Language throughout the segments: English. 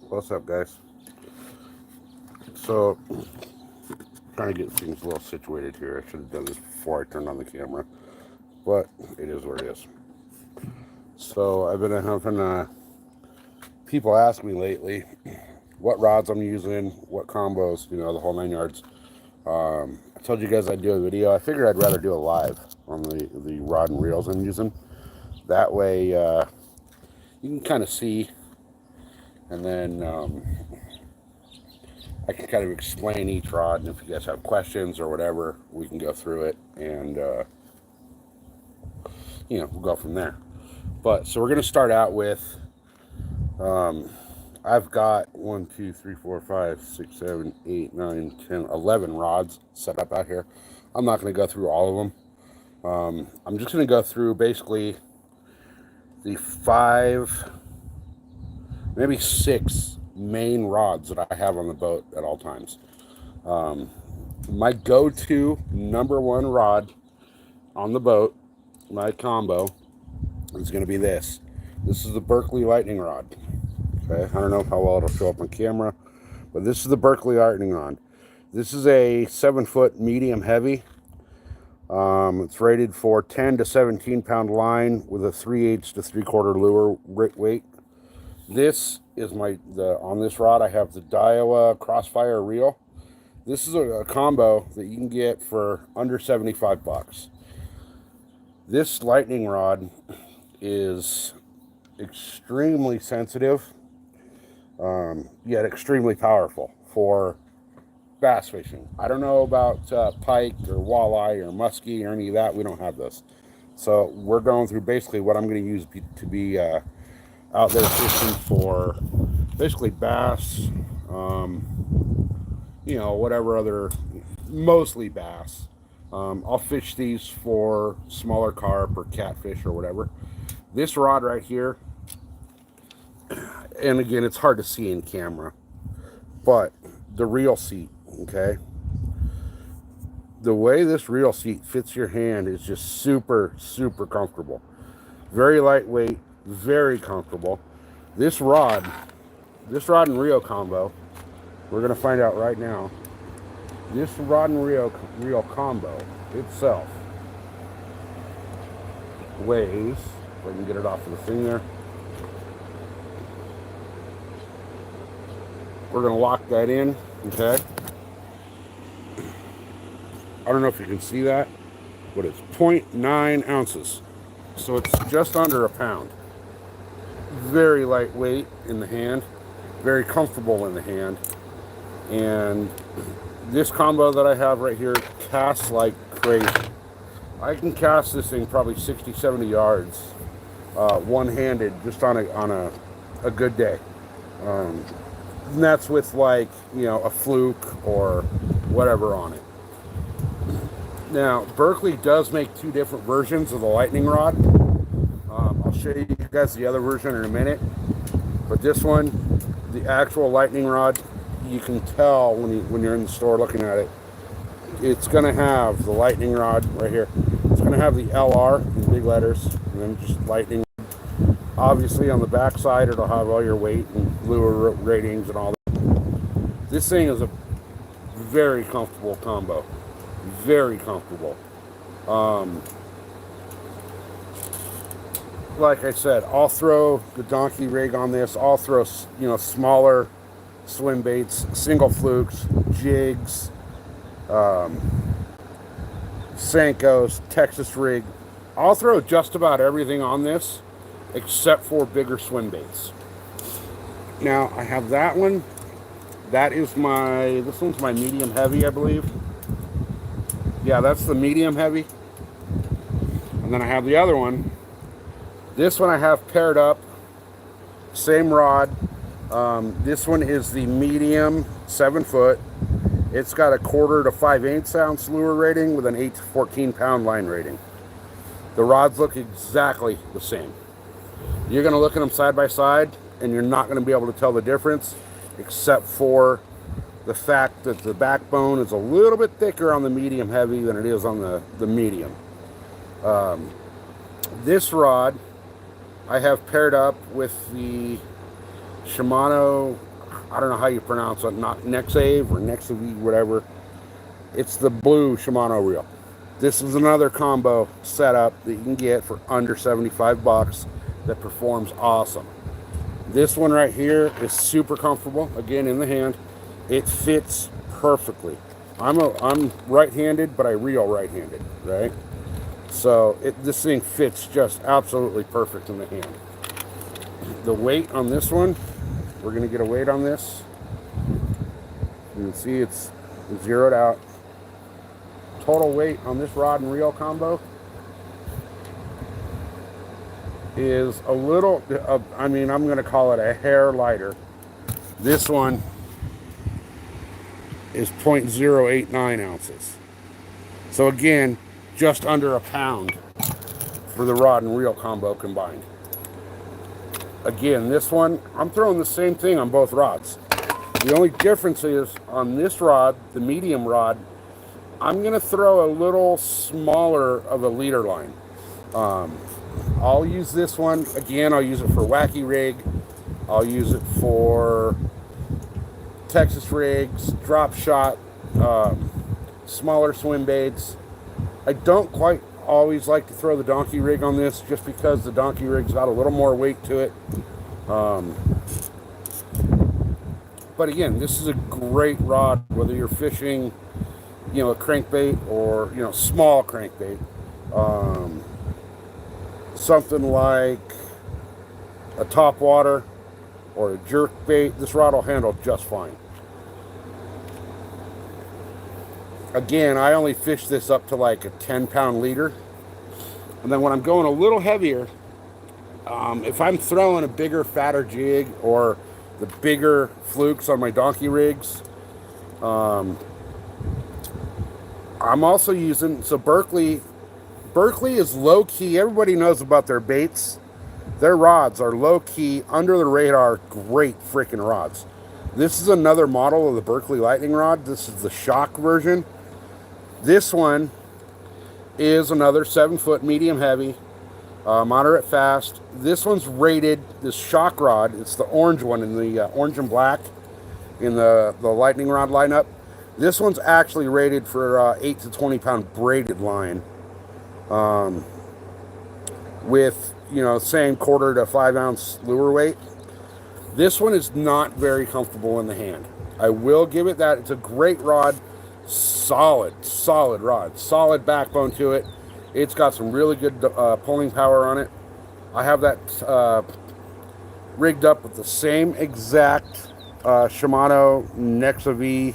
What's up, guys? So, trying to get things a little situated here. I should have done this before I turned on the camera, but it is what it is. So, I've been having people ask me lately what rods I'm using, what combos, the whole 9 yards. I told you guys I'd do a video. I figured I'd rather do a live on the rod and reels I'm using. That way, you can kind of see, and then I can kind of explain each rod, and if you guys have questions or whatever, we can go through it, and we'll go from there. But so we're going to start out with I've got 1, 2, 3, 4, 5, 6, 7, 8, 9, 10, 11 rods set up out here. I'm not going to go through all of them. I'm just going to go through basically the 5, maybe 6 main rods that I have on the boat at all times. My go-to #1 rod on the boat, my combo, is going to be this. This is the Berkley lightning rod. Okay, I don't know how well it'll show up on camera, but this is the Berkley lightning rod. This is a 7-foot medium heavy. It's rated for 10 to 17 pound line with a 3/8 to 3/4 lure weight. This is on this rod I have the Daiwa Crossfire reel. This is a combo that you can get for under 75 bucks. This lightning rod is extremely sensitive, yet extremely powerful for bass fishing. I don't know about pike or walleye or muskie or any of that. We don't have this. So we're going through basically what I'm going to use to be out there fishing for basically bass, whatever other, mostly bass. I'll fish these for smaller carp or catfish or whatever. This rod right here, and again, it's hard to see in camera, but the reel seat, okay? The way this reel seat fits your hand is just super, super comfortable. Very lightweight, very comfortable. This rod and reel combo, we're going to find out right now. This rod and reel combo itself weighs, if I can get it off of the thing there. We're going to lock that in, okay? I don't know if you can see that, but it's 0.9 ounces. So it's just under a pound. Very lightweight in the hand, very comfortable in the hand. And this combo that I have right here casts like crazy. I can cast this thing probably 60, 70 yards one-handed just on a good day. And that's with a fluke or whatever on it. Now, Berkley does make 2 different versions of the lightning rod. I'll show you guys the other version in a minute. But this one, the actual lightning rod, you can tell when you're in the store looking at it, it's going to have the lightning rod right here. It's going to have the LR in big letters, and then just lightning. Obviously, on the back side, it'll have all your weight and lure ratings and all that. This thing is a very comfortable combo. Very comfortable. Like I said, I'll throw the donkey rig on this. I'll throw, smaller swim baits, single flukes, jigs, Senkos, Texas rig. I'll throw just about everything on this except for bigger swim baits. Now, I have that one. This one's my medium heavy, I believe. Yeah, that's the medium heavy. And then I have the other one. This one I have paired up. Same rod. This one is the medium 7-foot. It's got a 1/4 to 5/8 ounce lure rating with an 8 to 14 pound line rating. The rods look exactly the same. You're going to look at them side by side and you're not going to be able to tell the difference, except for the fact that the backbone is a little bit thicker on the medium heavy than it is on the medium. This rod I have paired up with the Shimano I don't know how you pronounce it, not Nexave or Nexave, whatever. It's the blue Shimano reel. This is another combo setup that you can get for under 75 bucks that performs awesome. This one right here is super comfortable, again, in the hand. It fits perfectly. I'm right-handed, but I reel right-handed, right? So this thing fits just absolutely perfect in the hand. The weight on this one, we're gonna get a weight on this. You can see it's zeroed out. Total weight on this rod and reel combo is a little, I'm gonna call it a hair lighter. This one is 0.089 ounces. So again, just under a pound for the rod and reel combo combined. Again, this one, I'm throwing the same thing on both rods. The only difference is on this rod, the medium rod, I'm gonna throw a little smaller of a leader line. I'll use this one, again, I'll use it for wacky rig. I'll use it for Texas rigs, drop shot, smaller swim baits. I don't quite always like to throw the donkey rig on this just because the donkey rig's got a little more weight to it. But again, this is a great rod, whether you're fishing, you know, a crankbait or, you know, small crankbait. Something like a top water or a jerk bait, this rod will handle just fine. Again, I only fish this up to like a 10-pound leader. And then when I'm going a little heavier, if I'm throwing a bigger, fatter jig or the bigger flukes on my donkey rigs, I'm also using, so Berkley is low-key. Everybody knows about their baits. Their rods are low-key, under the radar, great freaking rods. This is another model of the Berkley Lightning rod. This is the shock version. This one is another 7-foot medium heavy, moderate fast. This one's rated, this shock rod, it's the orange one in the orange and black in the lightning rod lineup. This one's actually rated for 8 to 20 pound braided line, with, you know, same 1/4 to 5 ounce lure weight. This one is not very comfortable in the hand. I will give it that. It's a great rod, solid rod, solid backbone to it. It's got some really good pulling power on it. I have that rigged up with the same exact Shimano Nexave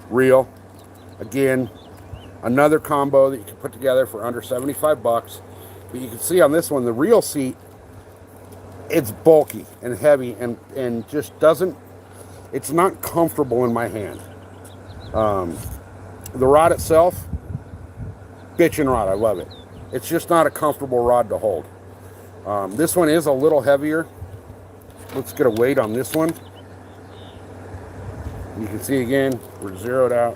reel. Again, another combo that you can put together for under 75 bucks. But you can see on this one, the reel seat, it's bulky and heavy and just doesn't, it's not comfortable in my hand. The rod itself, bitchin' rod, I love it. It's just not a comfortable rod to hold. This one is a little heavier. Let's get a weight on this one. You can see again, we're zeroed out.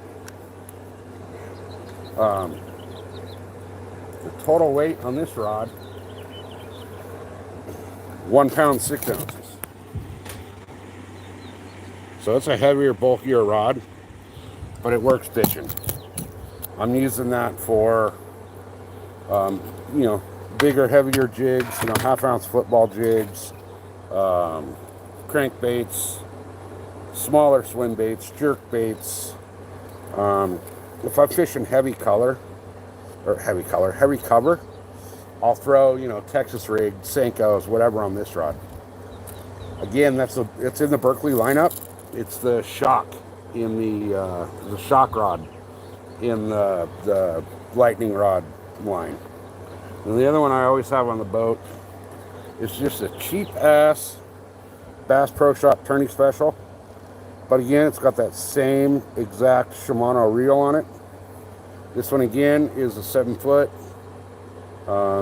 The total weight on this rod, 1 pound 6 ounces. So it's a heavier, bulkier rod, but it works bitchin'. I'm using that for, you know, bigger, heavier jigs, you know, 1/2 ounce football jigs, crankbaits, smaller swim baits, jerk baits. If I'm fishing heavy cover, I'll throw, you know, Texas rig, Senkos, whatever on this rod. Again, it's in the Berkley lineup. It's the shock in the shock rod in the lightning rod line. And the other one I always have on the boat is just a cheap ass Bass Pro Shop tourney special. But again, it's got that same exact Shimano reel on it. This one again is a 7-foot,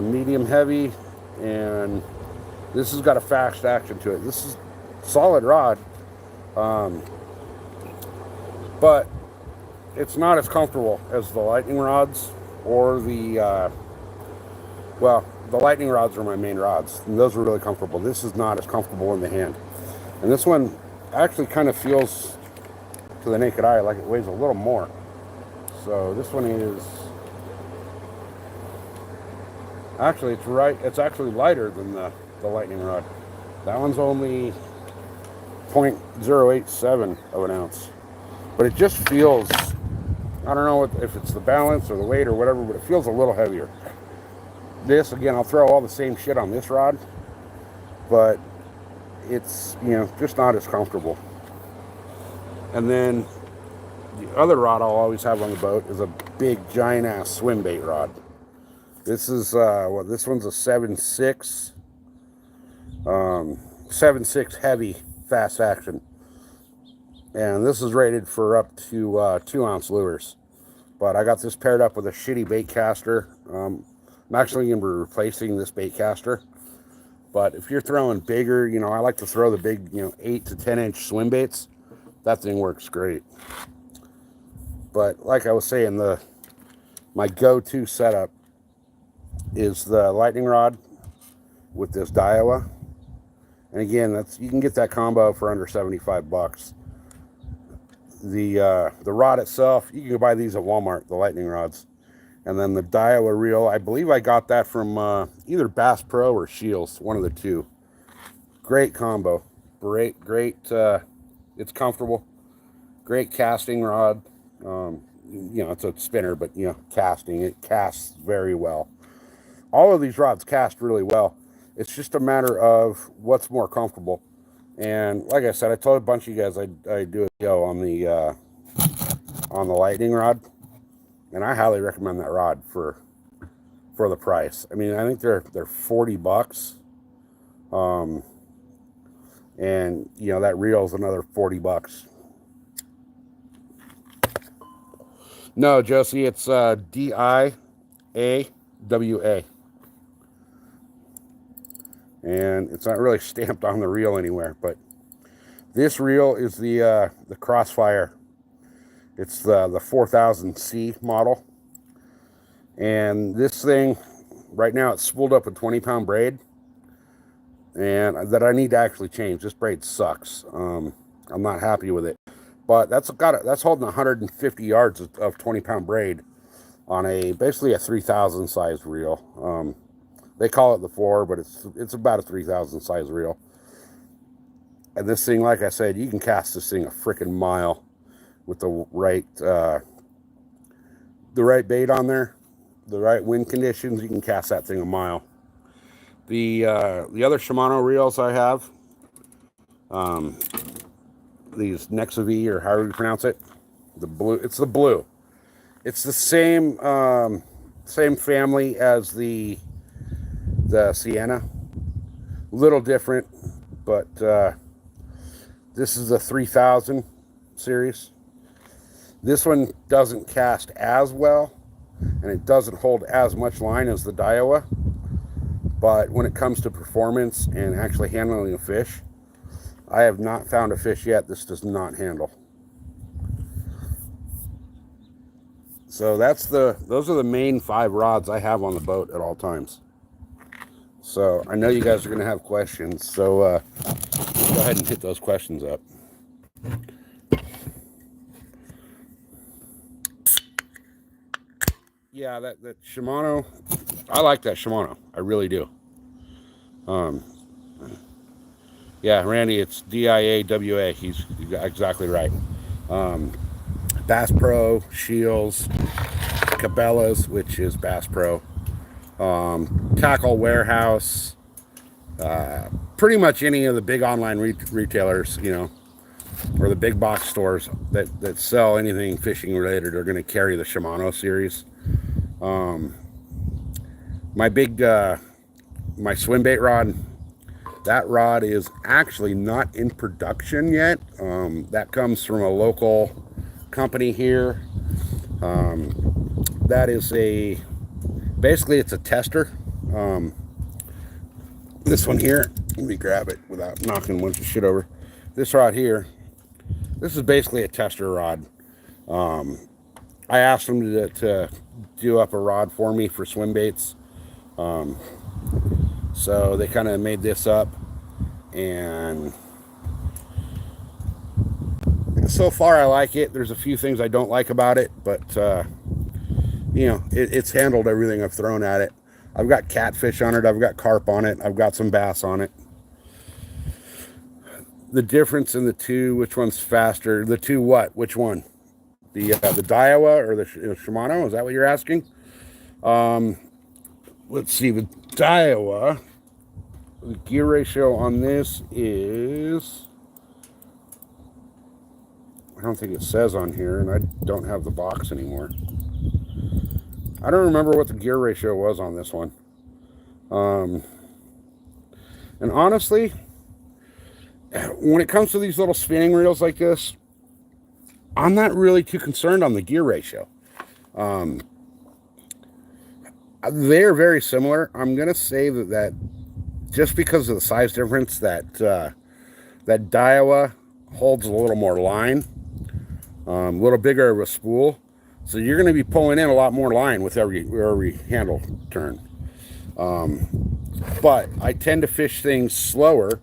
medium heavy, and this has got a fast action to it. This is a solid rod, but it's not as comfortable as the lightning rods or the, well, the lightning rods are my main rods, and those are really comfortable. This is not as comfortable in the hand. And this one, actually kind of feels to the naked eye like it weighs a little more. So this one is actually, it's actually lighter than the lightning rod. That one's only 0.087 of an ounce, but it just feels, I don't know if it's the balance or the weight or whatever, but it feels a little heavier. This, again, I'll throw all the same shit on this rod, but it's, you know, just not as comfortable. And then the other rod I'll always have on the boat is a big giant ass swim bait rod. This is this one's a 7.6 7.6 heavy fast action, and this is rated for up to 2 ounce lures. But I got this paired up with a shitty bait caster. I'm actually going to be replacing this bait caster. But if you're throwing bigger, you know, I like to throw the big, you know, 8 to 10 inch swim baits. That thing works great. But like I was saying, my go-to setup is the lightning rod with this Daiwa. And again, you can get that combo for under 75 bucks. The rod itself, you can go buy these at Walmart, the lightning rods. And then the Daiwa reel, I believe I got that from either Bass Pro or Shields, one of the two. Great combo. Great, it's comfortable. Great casting rod. You know, it's a spinner, but, you know, casting, it casts very well. All of these rods cast really well. It's just a matter of what's more comfortable. And like I said, I told a bunch of you guys I do a video on the lightning rod, and I highly recommend that rod for the price. I mean, I think they're 40 bucks. And you know, that reel's another 40 bucks. No, Josie, it's Diawa. And it's not really stamped on the reel anywhere, but this reel is the Crossfire. It's the 4000C model. And this thing, right now, it's spooled up with 20-pound braid. And that I need to actually change. This braid sucks. I'm not happy with it. But that's holding 150 yards of 20-pound braid on basically a 3,000 size reel. They call it the 4, but it's about a 3,000 size reel. And this thing, like I said, you can cast this thing a freaking mile with the right bait on there, the right wind conditions. You can cast that thing a mile. The other Shimano reels I have, these Nexav, or however you pronounce it, the blue. It's the blue. It's the same family as the Sienna. Little different, but this is a 3000 series. This one doesn't cast as well, and it doesn't hold as much line as the Daiwa. But when it comes to performance and actually handling a fish, I have not found a fish yet this does not handle. So those are the main 5 rods I have on the boat at all times. So I know you guys are going to have questions, so go ahead and hit those questions up. Yeah, that Shimano, I like that Shimano. I really do. Yeah, Randy, it's Diawa. He's exactly right. Bass Pro, Shields, Cabela's, which is Bass Pro, Tackle Warehouse, pretty much any of the big online retailers, you know, or the big box stores that sell anything fishing related are going to carry the Shimano series. My swim bait rod, that rod is actually not in production yet. That comes from a local company here. That is basically it's a tester. This one here, let me grab it without knocking a bunch of shit over. This rod here, this is basically a tester rod. I asked them to do up a rod for me for swim baits. So they kind of made this up, and So far, I like it. There's a few things I don't like about it, but you know, it's handled everything I've thrown at it. I've got catfish on it. I've got carp on it. I've got some bass on it. The difference in the two, which one's faster? The two what? Which one? The Daiwa or the Shimano? Is that what you're asking? Let's see. The Daiwa, the gear ratio on this is... I don't think it says on here, and I don't have the box anymore. I don't remember what the gear ratio was on this one. And honestly, when it comes to these little spinning reels like this, I'm not really too concerned on the gear ratio. They're very similar. I'm going to say that just because of the size difference, that Daiwa holds a little more line, a little bigger of a spool. So you're going to be pulling in a lot more line with every handle turn. But I tend to fish things slower,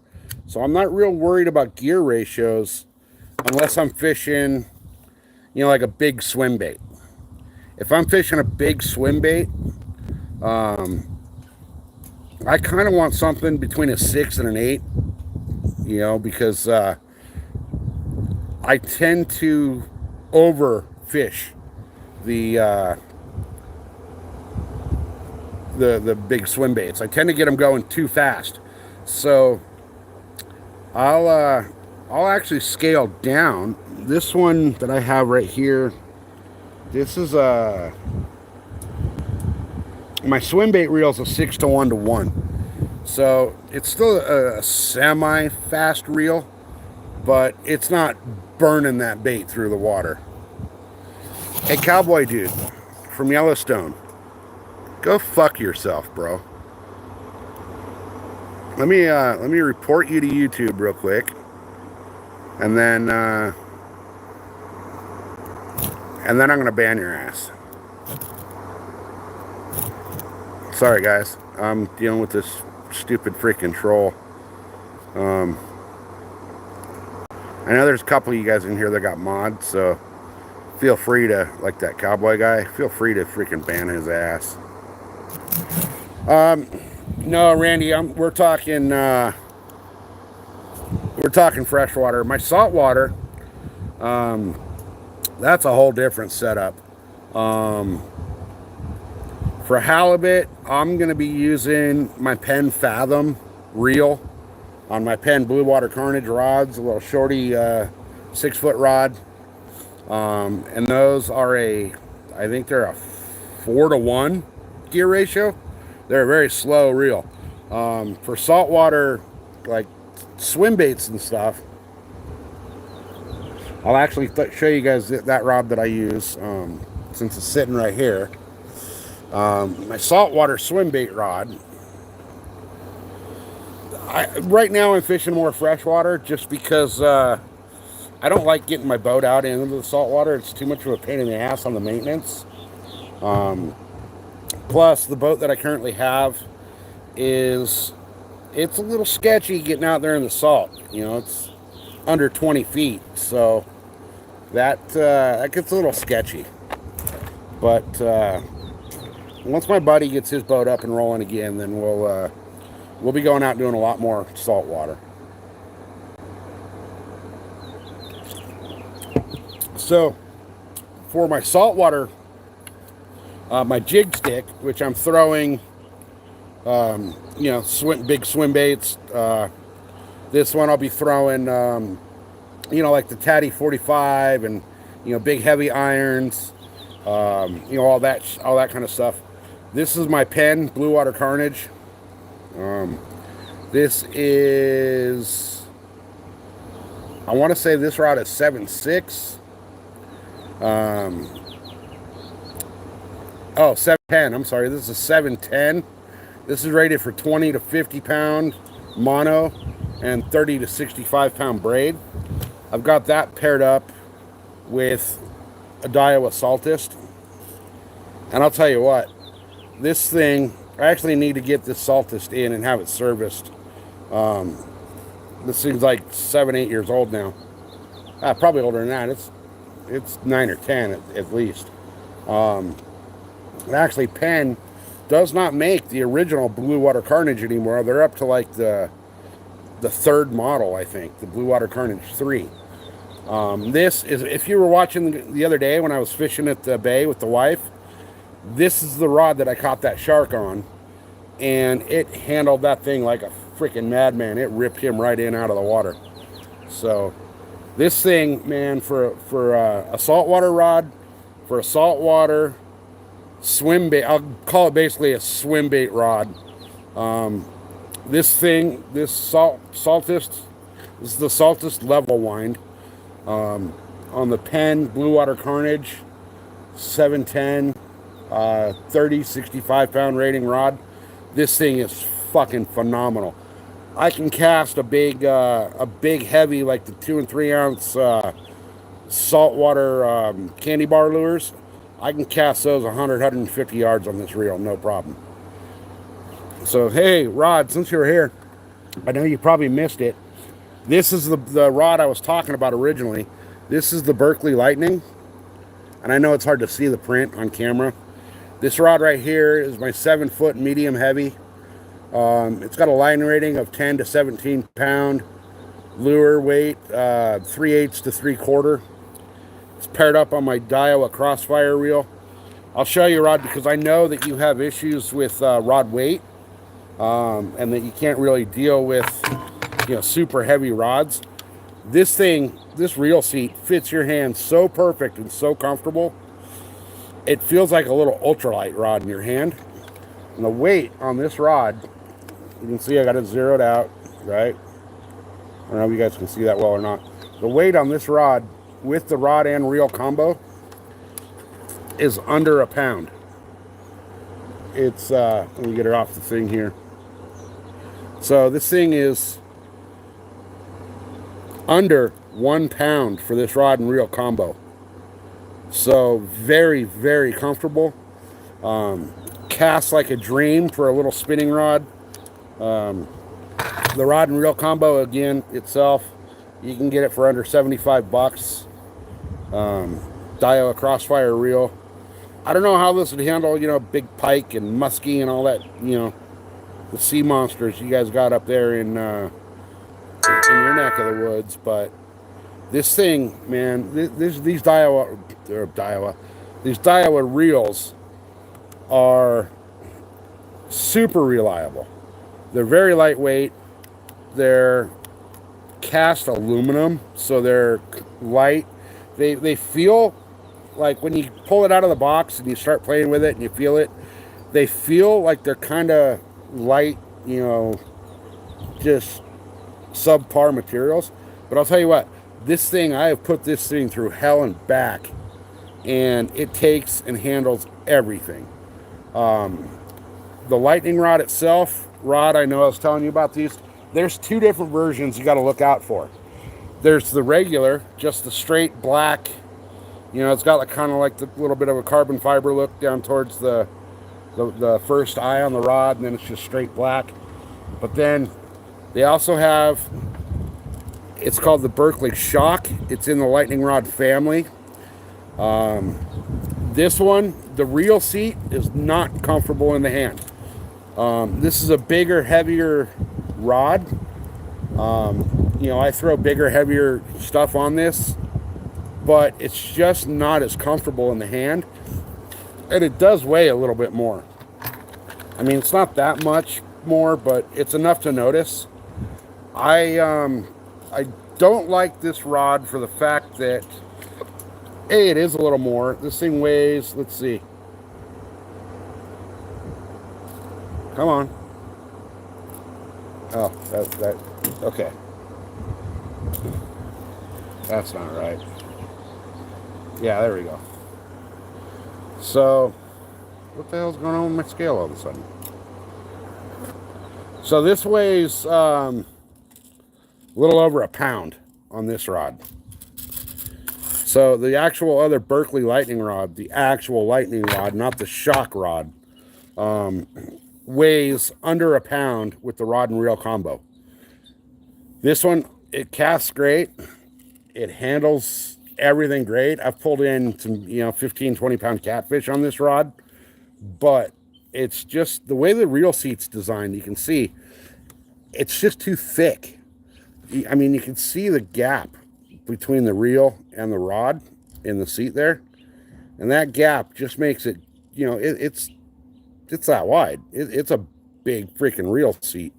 so I'm not real worried about gear ratios unless I'm fishing, you know, like a big swim bait. If I'm fishing a big swim bait, I kind of want something between a 6 and an 8, you know, because I tend to overfish the big swim baits. I tend to get them going too fast, so I'll actually scale down. This one that I have right here, this is my swim bait reel is a 6-to-1-to-1, so it's still a semi-fast reel, but it's not burning that bait through the water. Hey, cowboy dude from Yellowstone, go fuck yourself, bro. Let me report you to YouTube real quick, and then I'm gonna ban your ass. Sorry, guys. I'm dealing with this stupid freaking troll. I know there's a couple of you guys in here that got mods, so feel free to, like that cowboy guy, feel free to freaking ban his ass. No, Randy, we're talking freshwater. My saltwater, that's a whole different setup. For halibut, I'm going to be using my Penn Fathom reel on my Penn Blue Water Carnage rods, a little shorty 6-foot rod. And those are I think they're a 4-to-1 gear ratio. They're a very slow reel. For saltwater, like swim baits and stuff, I'll actually show you guys that rod that I use, since it's sitting right here. My saltwater swim bait rod. Right now I'm fishing more freshwater just because I don't like getting my boat out into the saltwater. It's too much of a pain in the ass on the maintenance. Plus, the boat that I currently have it's a little sketchy getting out there in the salt. You know, it's under 20 feet, so that gets a little sketchy. But once my buddy gets his boat up and rolling again, then we'll be going out doing a lot more saltwater. So for my saltwater, my jig stick, which I'm throwing, you know, big swim baits. This one I'll be throwing, you know, like the Tatty 45 and, you know, big heavy irons, you know, all that kind of stuff. This is my Penn Blue Water Carnage. This is, I want to say this rod is 7.6. 710. I'm sorry. This is a 710. This is rated for 20 to 50 pound mono and 30 to 65 pound braid. I've got that paired up with a Daiwa Saltist. And I'll tell you what, this thing, I actually need to get this Saltist in and have it serviced. This thing's like 7-8 years old now. Probably older than that. It's 9 or 10 at least. Actually, Penn does not make the original Blue Water Carnage anymore. They're up to like the third model, I think, the Blue Water Carnage 3. This is, if you were watching the other day when I was fishing at the bay with the wife, this is the rod that I caught that shark on, and it handled that thing like a freaking madman. It ripped him right in out of the water. So this thing, man, for a saltwater rod, for a saltwater swim bait, I'll call it basically a swim bait rod. This thing, this Saltist, this is the Saltist level wind. On the Penn Blue Water Carnage 710 30 65 pound rating rod, this thing is fucking phenomenal. I can cast a big heavy like the 2 and 3 ounce saltwater candy bar lures. I can cast those 150 yards on this reel, no problem. So hey, Rod, since you're here, I know you probably missed it. This is the rod I was talking about originally. This is the Berkeley Lightning. And I know it's hard to see the print on camera. This rod right here is my 7-foot medium heavy. It's got a line rating of 10 to 17 pound. Lure weight, 3/8 to 3/4. It's paired up on my Daiwa Crossfire reel. I'll show you, Rod, because I know that you have issues with rod weight. And that you can't really deal with, super heavy rods. This thing, this reel seat fits your hand so perfect and so comfortable. It feels like a little ultralight rod in your hand. And the weight on this rod, you can see I got it zeroed out, right? I don't know if you guys can see that well or not. The weight on this rod with the rod and reel combo is under a pound. It's, let me get it off the thing here. So this thing is under 1 pound for this rod and reel combo. So very, very comfortable. Casts like a dream for a little spinning rod. The rod and reel combo, again, itself, you can get it for under 75 bucks. Daiwa Crossfire reel. I don't know how this would handle, big pike and muskie and all that, the sea monsters you guys got up there in your neck of the woods, but this thing, man, these Daiwa reels are super reliable. They're very lightweight. They're cast aluminum, so they're light. They feel like when you pull it out of the box and you start playing with it and you feel it, they feel like they're kind of light, just subpar materials. But I'll tell you what, this thing, I have put this thing through hell and back, and it takes and handles everything. The lightning rod itself, I know I was telling you about these. There's 2 different versions you got to look out for. There's the regular, just the straight black. It's got kind of like the little bit of a carbon fiber look down towards the first eye on the rod, and then it's just straight black. But then they also have, it's called the Berkeley Shock. It's in the lightning rod family. This one, the reel seat is not comfortable in the hand. This is a bigger, heavier rod. I throw bigger, heavier stuff on this, but it's just not as comfortable in the hand. And it does weigh a little bit more. I mean, it's not that much more, but it's enough to notice. I don't like this rod for the fact that, A, it is a little more. This thing weighs, let's see. Come on. Oh, that, okay. That's not right. Yeah, there we go. So, what the hell's going on with my scale all of a sudden? So this weighs a little over a pound on this rod. So the actual other Berkeley lightning rod, the actual lightning rod, not the shock rod, weighs under a pound with the rod and reel combo. This one, it casts great. It handles everything great. I've pulled in some, 15, 20-pound catfish on this rod, but it's just the way the reel seat's designed. You can see it's just too thick. I mean, you can see the gap between the reel and the rod in the seat there. And that gap just makes it, it's that wide. It's a big freaking reel seat.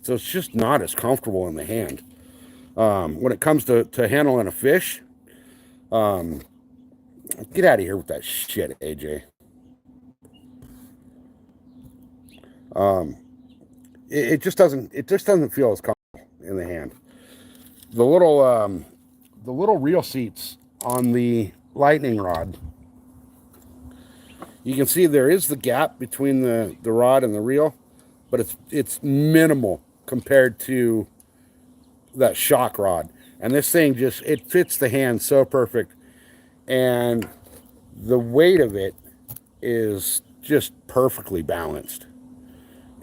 So it's just not as comfortable in the hand. When it comes to handling a fish, get out of here with that shit, AJ. It just doesn't feel as comfortable in the hand. The little reel seats on the lightning rod, you can see there is the gap between the rod and the reel, but it's minimal compared to that shock rod. And this thing it fits the hand so perfect. And the weight of it is just perfectly balanced.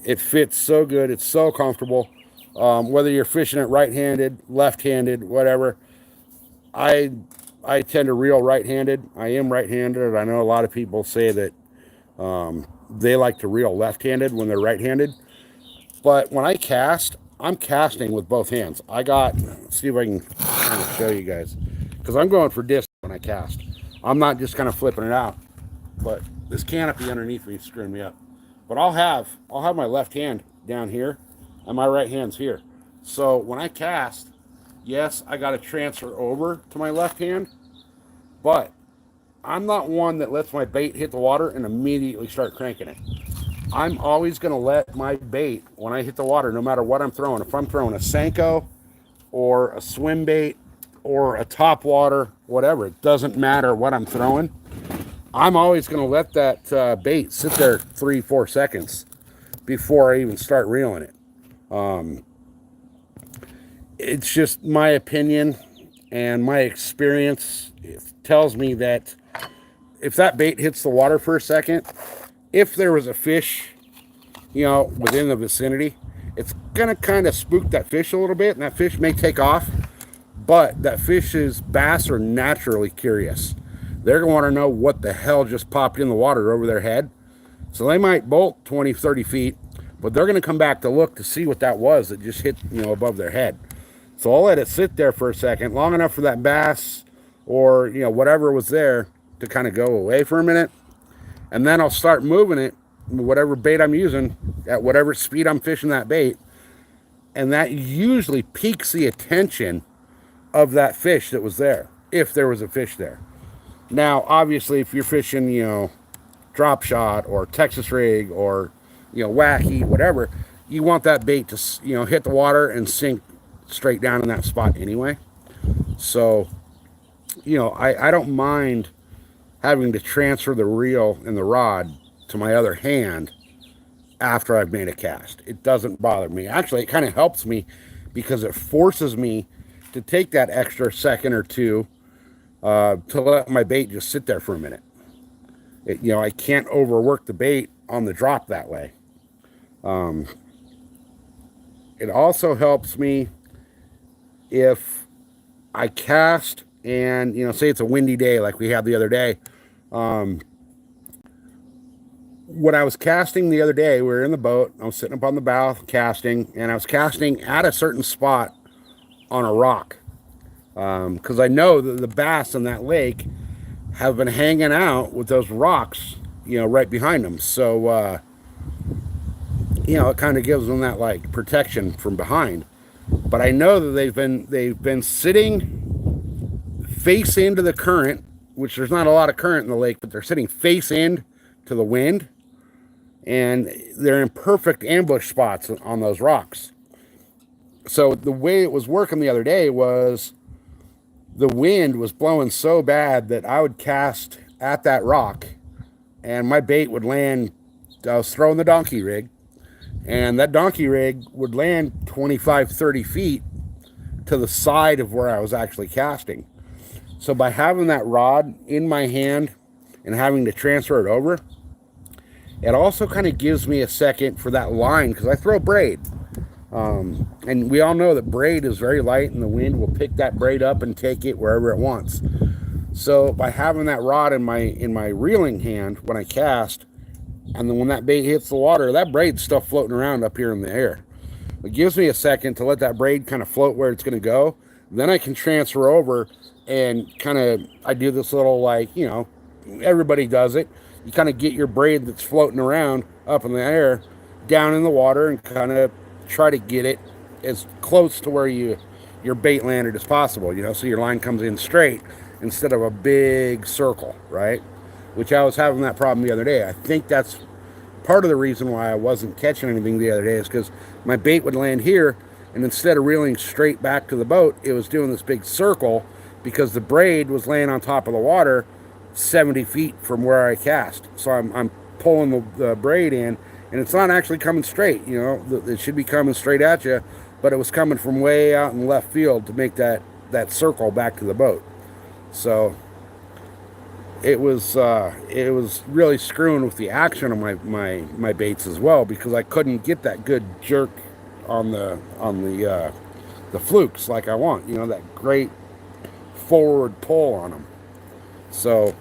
It fits so good. It's so comfortable. Whether you're fishing it right-handed, left-handed, whatever. I tend to reel right-handed. I am right-handed. I know a lot of people say that they like to reel left-handed when they're right-handed. But when I cast, I'm casting with both hands. Let's see if I can kind of show you guys. Because I'm going for distance when I cast. I'm not just kind of flipping it out. But this canopy underneath me is screwing me up. But I'll have my left hand down here and my right hand's here. So when I cast, yes, I got to transfer over to my left hand, but I'm not one that lets my bait hit the water and immediately start cranking it. I'm always going to let my bait, when I hit the water, no matter what I'm throwing, if I'm throwing a Senko or a swim bait or a top water, whatever, it doesn't matter what I'm throwing. I'm always going to let that bait sit there 3-4 seconds before I even start reeling it. It's just my opinion and my experience. It tells me that if that bait hits the water for a second, if there was a fish, within the vicinity, it's going to kind of spook that fish a little bit, and that fish may take off. But that fish's bass are naturally curious. They're going to want to know what the hell just popped in the water over their head. So they might bolt 20, 30 feet, but they're going to come back to look to see what that was that just hit, above their head. So I'll let it sit there for a second, long enough for that bass or, whatever was there to kind of go away for a minute. And then I'll start moving it, whatever bait I'm using, at whatever speed I'm fishing that bait. And that usually piques the attention of that fish that was there, if there was a fish there. Now, obviously, if you're fishing, drop shot or Texas rig or, wacky, whatever, you want that bait to, hit the water and sink straight down in that spot anyway. So, I don't mind having to transfer the reel and the rod to my other hand after I've made a cast. It doesn't bother me. Actually, it kind of helps me because it forces me to take that extra second or two to let my bait just sit there for a minute. I can't overwork the bait on the drop that way. It also helps me if I cast and, say it's a windy day like we had the other day. When I was casting the other day, we were in the boat. I was sitting up on the bow casting, and I was casting at a certain spot on a rock. Because I know that the bass in that lake have been hanging out with those rocks, right behind them. So, it kind of gives them that like protection from behind. But I know that they've been sitting face into the current, which there's not a lot of current in the lake, but they're sitting face in to the wind, and they're in perfect ambush spots on those rocks. So the way it was working the other day was the wind was blowing so bad that I would cast at that rock and my bait would land. I was throwing the donkey rig, and that donkey rig would land 25, 30 feet to the side of where I was actually casting. So by having that rod in my hand and having to transfer it over, it also kind of gives me a second for that line, because I throw braid. And we all know that braid is very light, and the wind will pick that braid up and take it wherever it wants. So by having that rod in my reeling hand when I cast, and then when that bait hits the water, that braid's still floating around up here in the air. It gives me a second to let that braid kind of float where it's going to go. Then I can transfer over and kind of, I do this little, like, you know, everybody does it. You kind of get your braid that's floating around up in the air down in the water and kind of try to get it as close to where your bait landed as possible, you know, so your line comes in straight instead of a big circle, right? Which I was having that problem the other day. I think that's part of the reason why I wasn't catching anything the other day, is because my bait would land here, and instead of reeling straight back to the boat, it was doing this big circle because the braid was laying on top of the water 70 feet from where I cast. So I'm pulling the braid in, and it's not actually coming straight. You know, it should be coming straight at you, but it was coming from way out in left field to make that circle back to the boat. So it was really screwing with the action of my baits as well, because I couldn't get that good jerk on the flukes like I want, you know, that great forward pull on them. So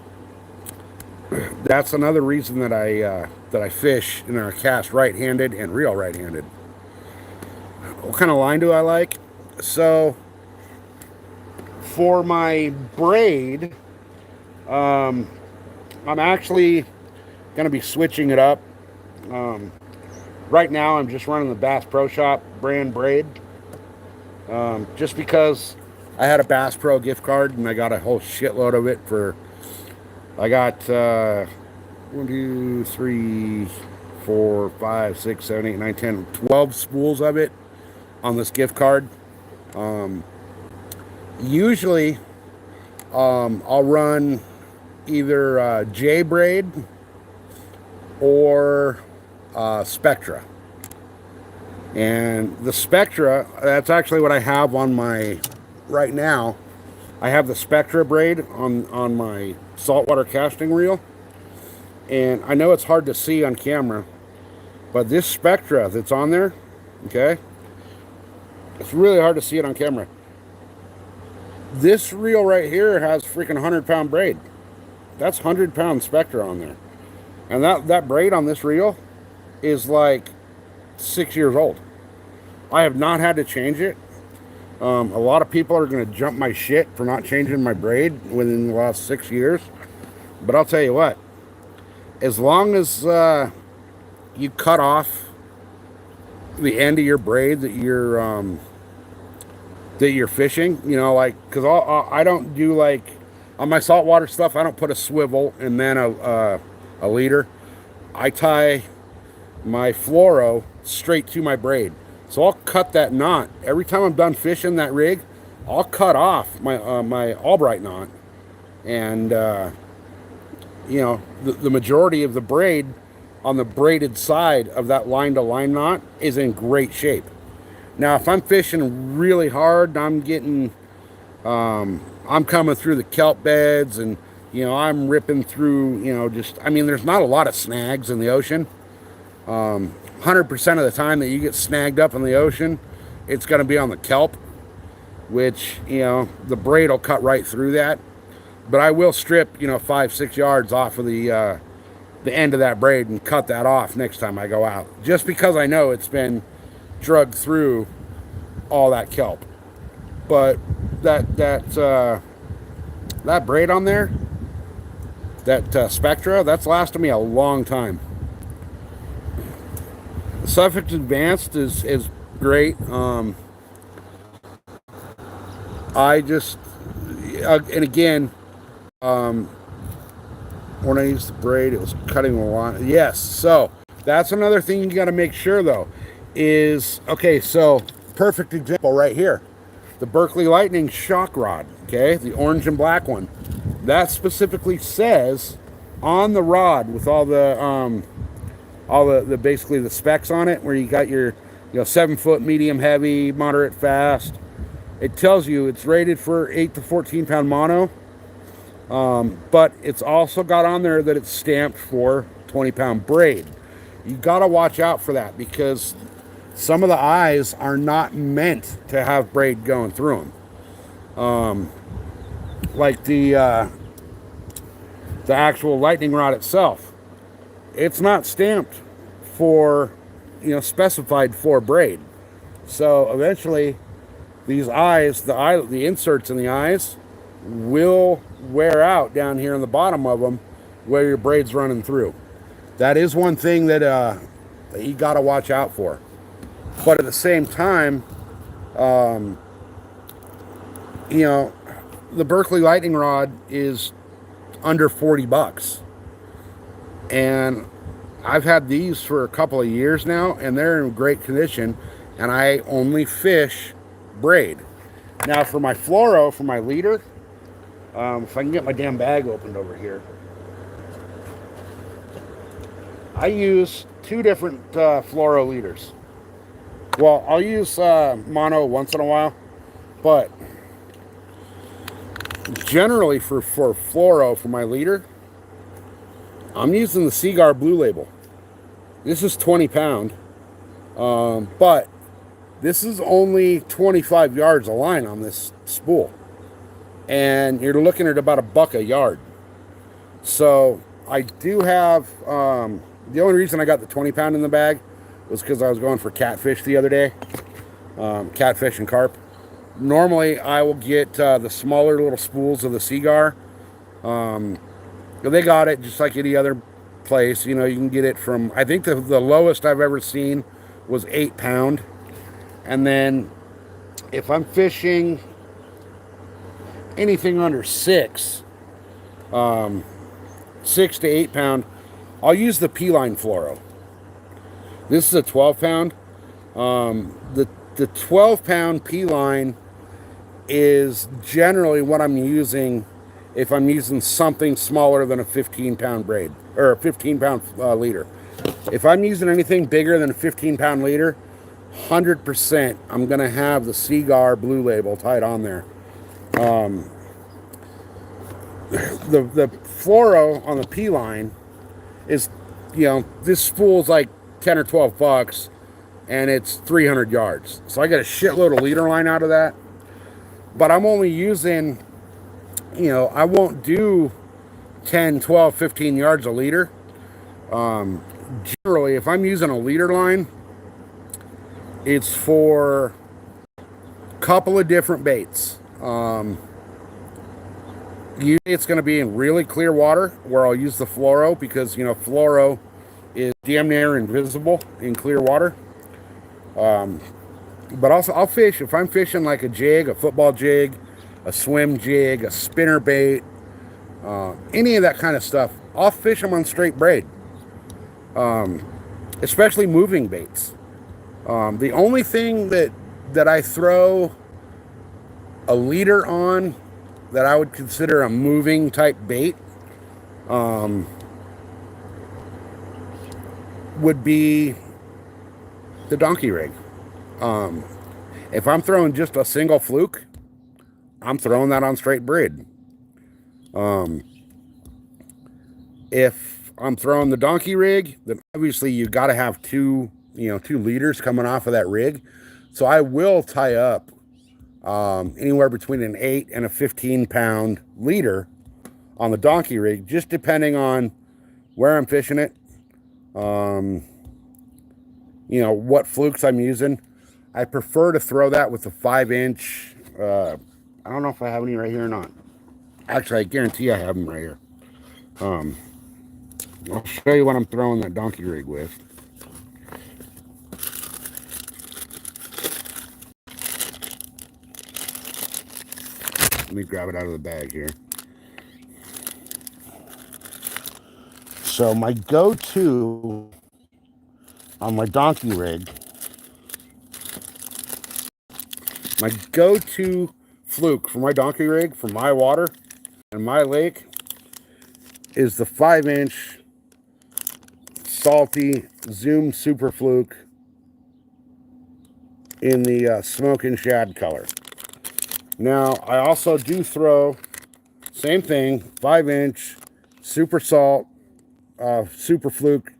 that's another reason that I fish and I cast right-handed and reel right-handed. What kind of line do I like? So for my braid, I'm actually going to be switching it up. Right now, I'm just running the Bass Pro Shop brand braid. Just because I had a Bass Pro gift card and I got a whole shitload of it for, I got 1, 2, 3, 4, 5, 6, 7, 8, 9, 10, 12 spools of it on this gift card. Usually, I'll run either J braid or Spectra. And the Spectra, that's actually what I have on my, right now, I have the Spectra braid on my saltwater casting reel. And I know it's hard to see on camera, but this Spectra that's on there, okay, it's really hard to see it on camera. This reel right here has freaking 100-pound braid. That's 100-pound Spectra on there. And that braid on this reel is like 6 years old. I have not had to change it. A lot of people are going to jump my shit for not changing my braid within the last 6 years. But I'll tell you what, as long as you cut off the end of your braid that you're fishing, you know, like, because I don't do, like, on my saltwater stuff, I don't put a swivel and then a leader. I tie my fluoro straight to my braid. So I'll cut that knot. Every time I'm done fishing that rig, I'll cut off my Albright knot. And, you know, the majority of the braid on the braided side of that line-to-line knot is in great shape. Now, if I'm fishing really hard, I'm getting, I'm coming through the kelp beds and, you know, I'm ripping through, you know, just, I mean, there's not a lot of snags in the ocean. 100% of the time that you get snagged up in the ocean, it's going to be on the kelp, which, you know, the braid will cut right through that. But I will strip, you know, 5-6 yards off of the end of that braid and cut that off next time I go out, just because I know it's been drugged through all that kelp. But that braid on there, that Spectra, that's lasted me a long time. Suffolk Advanced is great. I just, and again, when I used the braid, it was cutting a lot. Yes, so that's another thing you got to make sure, though, is, okay, so perfect example right here. The Berkeley Lightning shock rod, okay, the orange and black one. That specifically says on the rod with all the basically the specs on it, where you got your, you know, 7-foot, medium, heavy, moderate, fast. It tells you it's rated for 8 to 14 pound mono, but it's also got on there that it's stamped for 20-pound braid. You got to watch out for that, because some of the eyes are not meant to have braid going through them. Like the actual lightning rod itself, it's not stamped for, specified for braid. So eventually these eyes, the inserts in the eyes will wear out down here in the bottom of them where your braid's running through. That is one thing that you got to watch out for. But at the same time, the Berkeley lightning rod is under 40 bucks. And I've had these for a couple of years now, and they're in great condition, and I only fish braid. Now for my fluoro, for my leader, if I can get my damn bag opened over here, I use two different fluoro leaders. Well, I'll use mono once in a while, but generally for fluoro, for my leader, I'm using the Seaguar Blue Label. This is 20 pound, but this is only 25 yards of line on this spool. And you're looking at about $1 a yard. So I do have, the only reason I got the 20 pound in the bag was because I was going for catfish the other day. Catfish and carp. Normally I will get the smaller little spools of the Seaguar. They got it just like any other place. You can get it from, I think the lowest I've ever seen was 8 pound. And then if I'm fishing anything under 6 to 8 pound, I'll use the P-line fluoro. This is a 12 pound. The 12 pound P-line is generally what I'm using if I'm using something smaller than a 15 pound braid or a 15 pound leader. If I'm using anything bigger than a 15 pound leader, 100% I'm going to have the Seaguar Blue Label tied on there. The fluoro on the P-line is, this spool's like 10 or 12 bucks and it's 300 yards. So I got a shitload of leader line out of that. But I'm only using, I won't do 10, 12, 15 yards a leader. Generally, if I'm using a leader line, it's for a couple of different baits. Usually it's going to be in really clear water where I'll use the fluoro because, fluoro is damn near invisible in clear water. But also I'll fish, if I'm fishing like a jig, a football jig, a swim jig, a spinner bait, any of that kind of stuff, I'll fish them on straight braid. Especially moving baits. The only thing that I throw a leader on that I would consider a moving type bait would be the donkey rig. If I'm throwing just a single fluke, I'm throwing that on straight braid. If I'm throwing the donkey rig, then obviously you got to have two leaders coming off of that rig. So I will tie up anywhere between an 8 and a 15 pound leader on the donkey rig, just depending on where I'm fishing it. What flukes I'm using. I prefer to throw that with a 5-inch. I don't know if I have any right here or not. Actually, I guarantee I have them right here. I'll show you what I'm throwing that donkey rig with. Let me grab it out of the bag here. So my go-to on my donkey rig, my go-to fluke for my donkey rig, for my water and my lake, is the 5-inch Salty Zoom Super Fluke in the smoke and shad color. Now, I also do throw, same thing, 5-inch Super Salt, Super Fluke,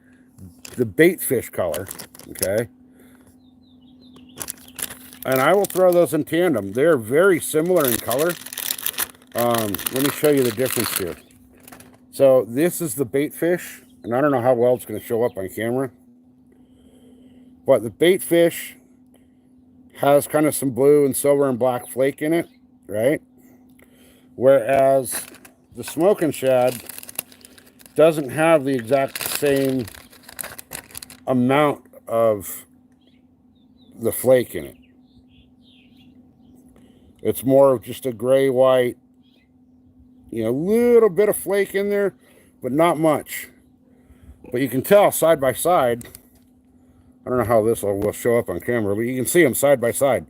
the bait fish color, okay? And I will throw those in tandem. They're very similar in color. Let me show you the difference here. So this is the bait fish, and I don't know how well it's going to show up on camera. But the bait fish has kind of some blue and silver and black flake in it, right? Whereas the smoking shad doesn't have the exact same amount of the flake in it. It's more of just a gray-white, you know, little bit of flake in there, but not much. But you can tell side by side. I don't know how this will show up on camera, but you can see them side by side.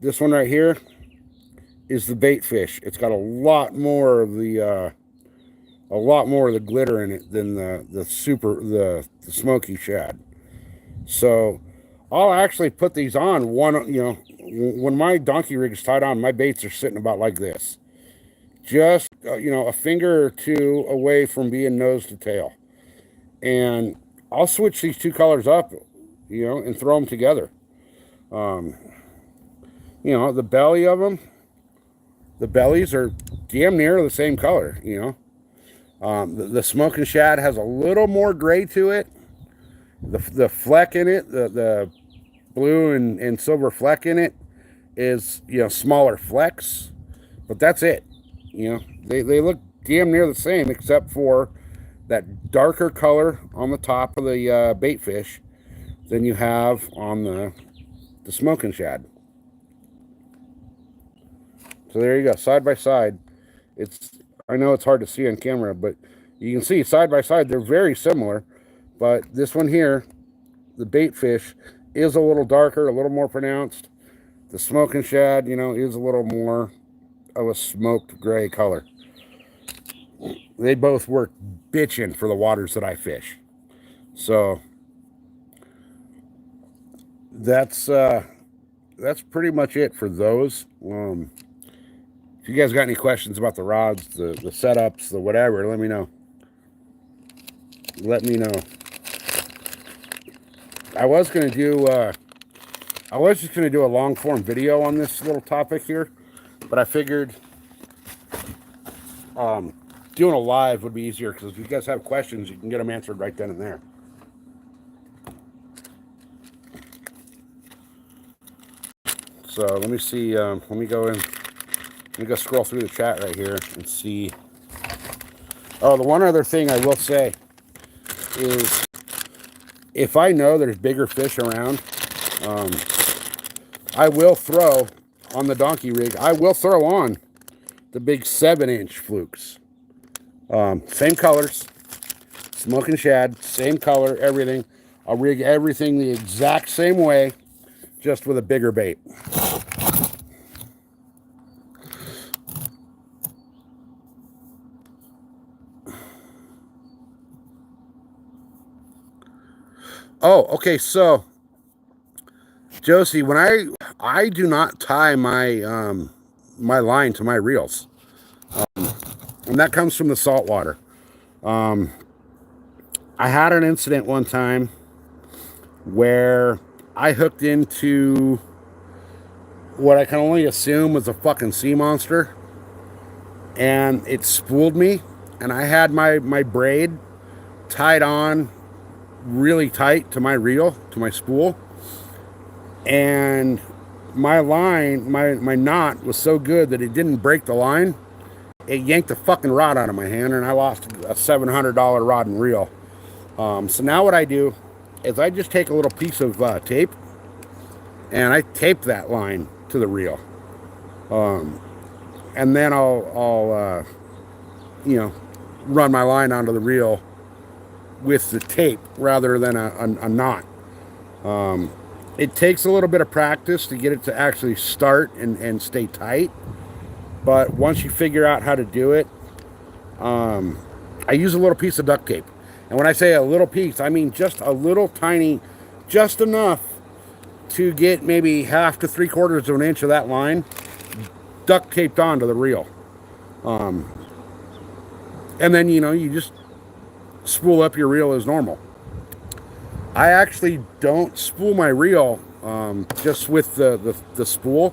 This one right here is the bait fish. It's got a lot more of the glitter in it than the smoky shad. So I'll actually put these on when my donkey rig is tied on, my baits are sitting about like this. Just, a finger or two away from being nose to tail. And I'll switch these two colors up, and throw them together. The belly of them, the bellies are damn near the same color, The smoking shad has a little more gray to it. The fleck in it, the blue and silver fleck in it is, smaller flecks. But that's it. They look damn near the same except for that darker color on the top of the bait fish than you have on the smoking shad. So there you go, side by side. I know it's hard to see on camera, but you can see side by side they're very similar. But this one here, the bait fish, is a little darker, a little more pronounced. The smoking shad, is a little more of a smoked gray color. They both work bitching for the waters that I fish. So that's pretty much it for those. If you guys got any questions about the rods, the setups, the whatever, let me know. Let me know. I was just gonna do a long form video on this little topic here, but I figured doing a live would be easier, because if you guys have questions, you can get them answered right then and there. So let me see. Let me go scroll through the chat right here and see. Oh, the one other thing I will say is, if I know there's bigger fish around, I will throw on the donkey rig. I will throw on the big 7-inch flukes. Same colors, smoking shad, same color, everything. I'll rig everything the exact same way, just with a bigger bait. Oh, okay. So, Josie, when I do not tie my my line to my reels, and that comes from the saltwater. I had an incident one time where I hooked into what I can only assume was a fucking sea monster, and it spooled me, and I had my braid tied on really tight to my reel, to my spool, and my line, my knot was so good that it didn't break the line. It yanked the fucking rod out of my hand, and I lost a $700 rod and reel. So now what I do is I just take a little piece of tape, and I tape that line to the reel, and then I'll run my line onto the reel with the tape rather than a knot. It takes a little bit of practice to get it to actually start and stay tight, but once you figure out how to do it, I use a little piece of duct tape. And when I say a little piece, I mean just a little tiny, just enough to get maybe half to 3/4 of an inch of that line duct taped onto the reel. And then, you just spool up your reel as normal. I actually don't spool my reel just with the spool.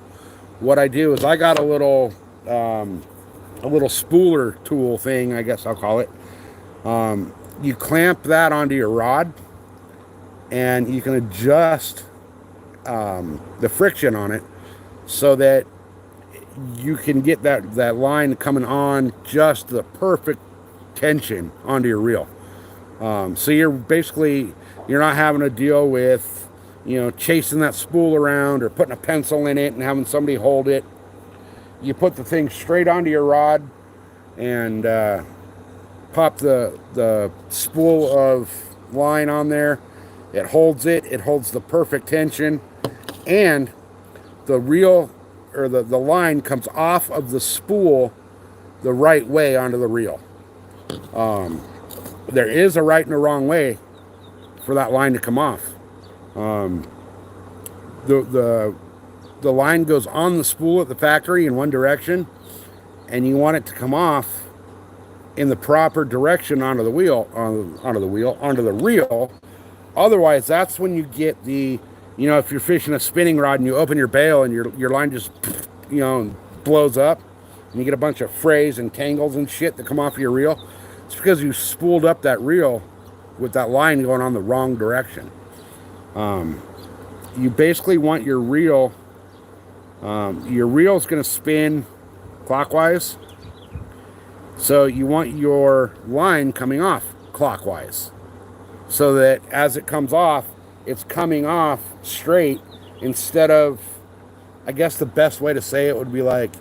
What I do is I got a little spooler tool thing, I guess I'll call it. You clamp that onto your rod, and you can adjust the friction on it so that you can get that line coming on just the perfect tension onto your reel. So you're not having to deal with, chasing that spool around or putting a pencil in it and having somebody hold it. You put the thing straight onto your rod and pop the spool of line on there. It holds the perfect tension, and the reel or the line comes off of the spool the right way onto the reel. There is a right and a wrong way for that line to come off. The line goes on the spool at the factory in one direction, and you want it to come off in the proper direction onto the reel. Otherwise, that's when you get if you're fishing a spinning rod and you open your bail and your line just, blows up, and you get a bunch of frays and tangles and shit that come off of your reel. It's because you spooled up that reel with that line going on the wrong direction. You basically want your reel is going to spin clockwise. So you want your line coming off clockwise, so that as it comes off, it's coming off straight instead of, I guess the best way to say it would be like,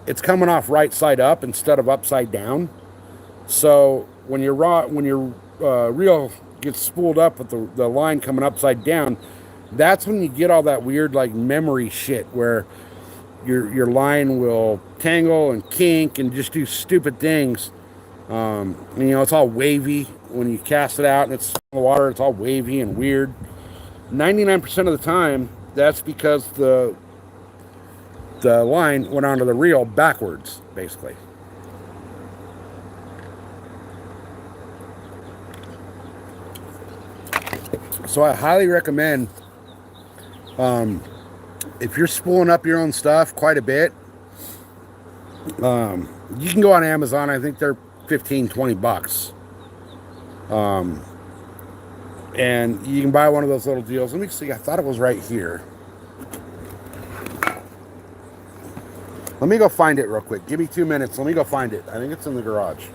it's coming off right side up instead of upside down. So when your reel gets spooled up with the line coming upside down, that's when you get all that weird like memory shit where your line will tangle and kink and just do stupid things. It's all wavy when you cast it out and it's in the water. It's all wavy and weird. 99% of the time, that's because the line went onto the reel backwards, basically. So I highly recommend, if you're spooling up your own stuff quite a bit, you can go on Amazon. I think they're $15-20. And you can buy one of those little deals. Let me see. I thought it was right here. Let me go find it real quick. Give me 2 minutes. Let me go find it. I think it's in the garage.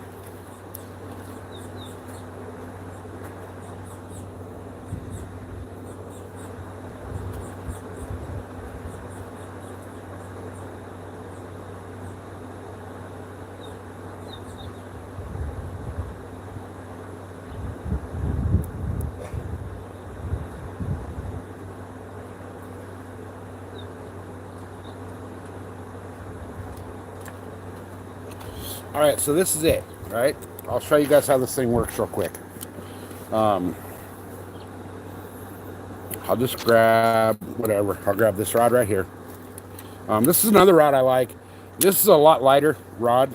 All right, so this is it, right? I'll show you guys how this thing works real quick. I'll just grab whatever. I'll grab this rod right here. This is another rod I like. This is a lot lighter rod,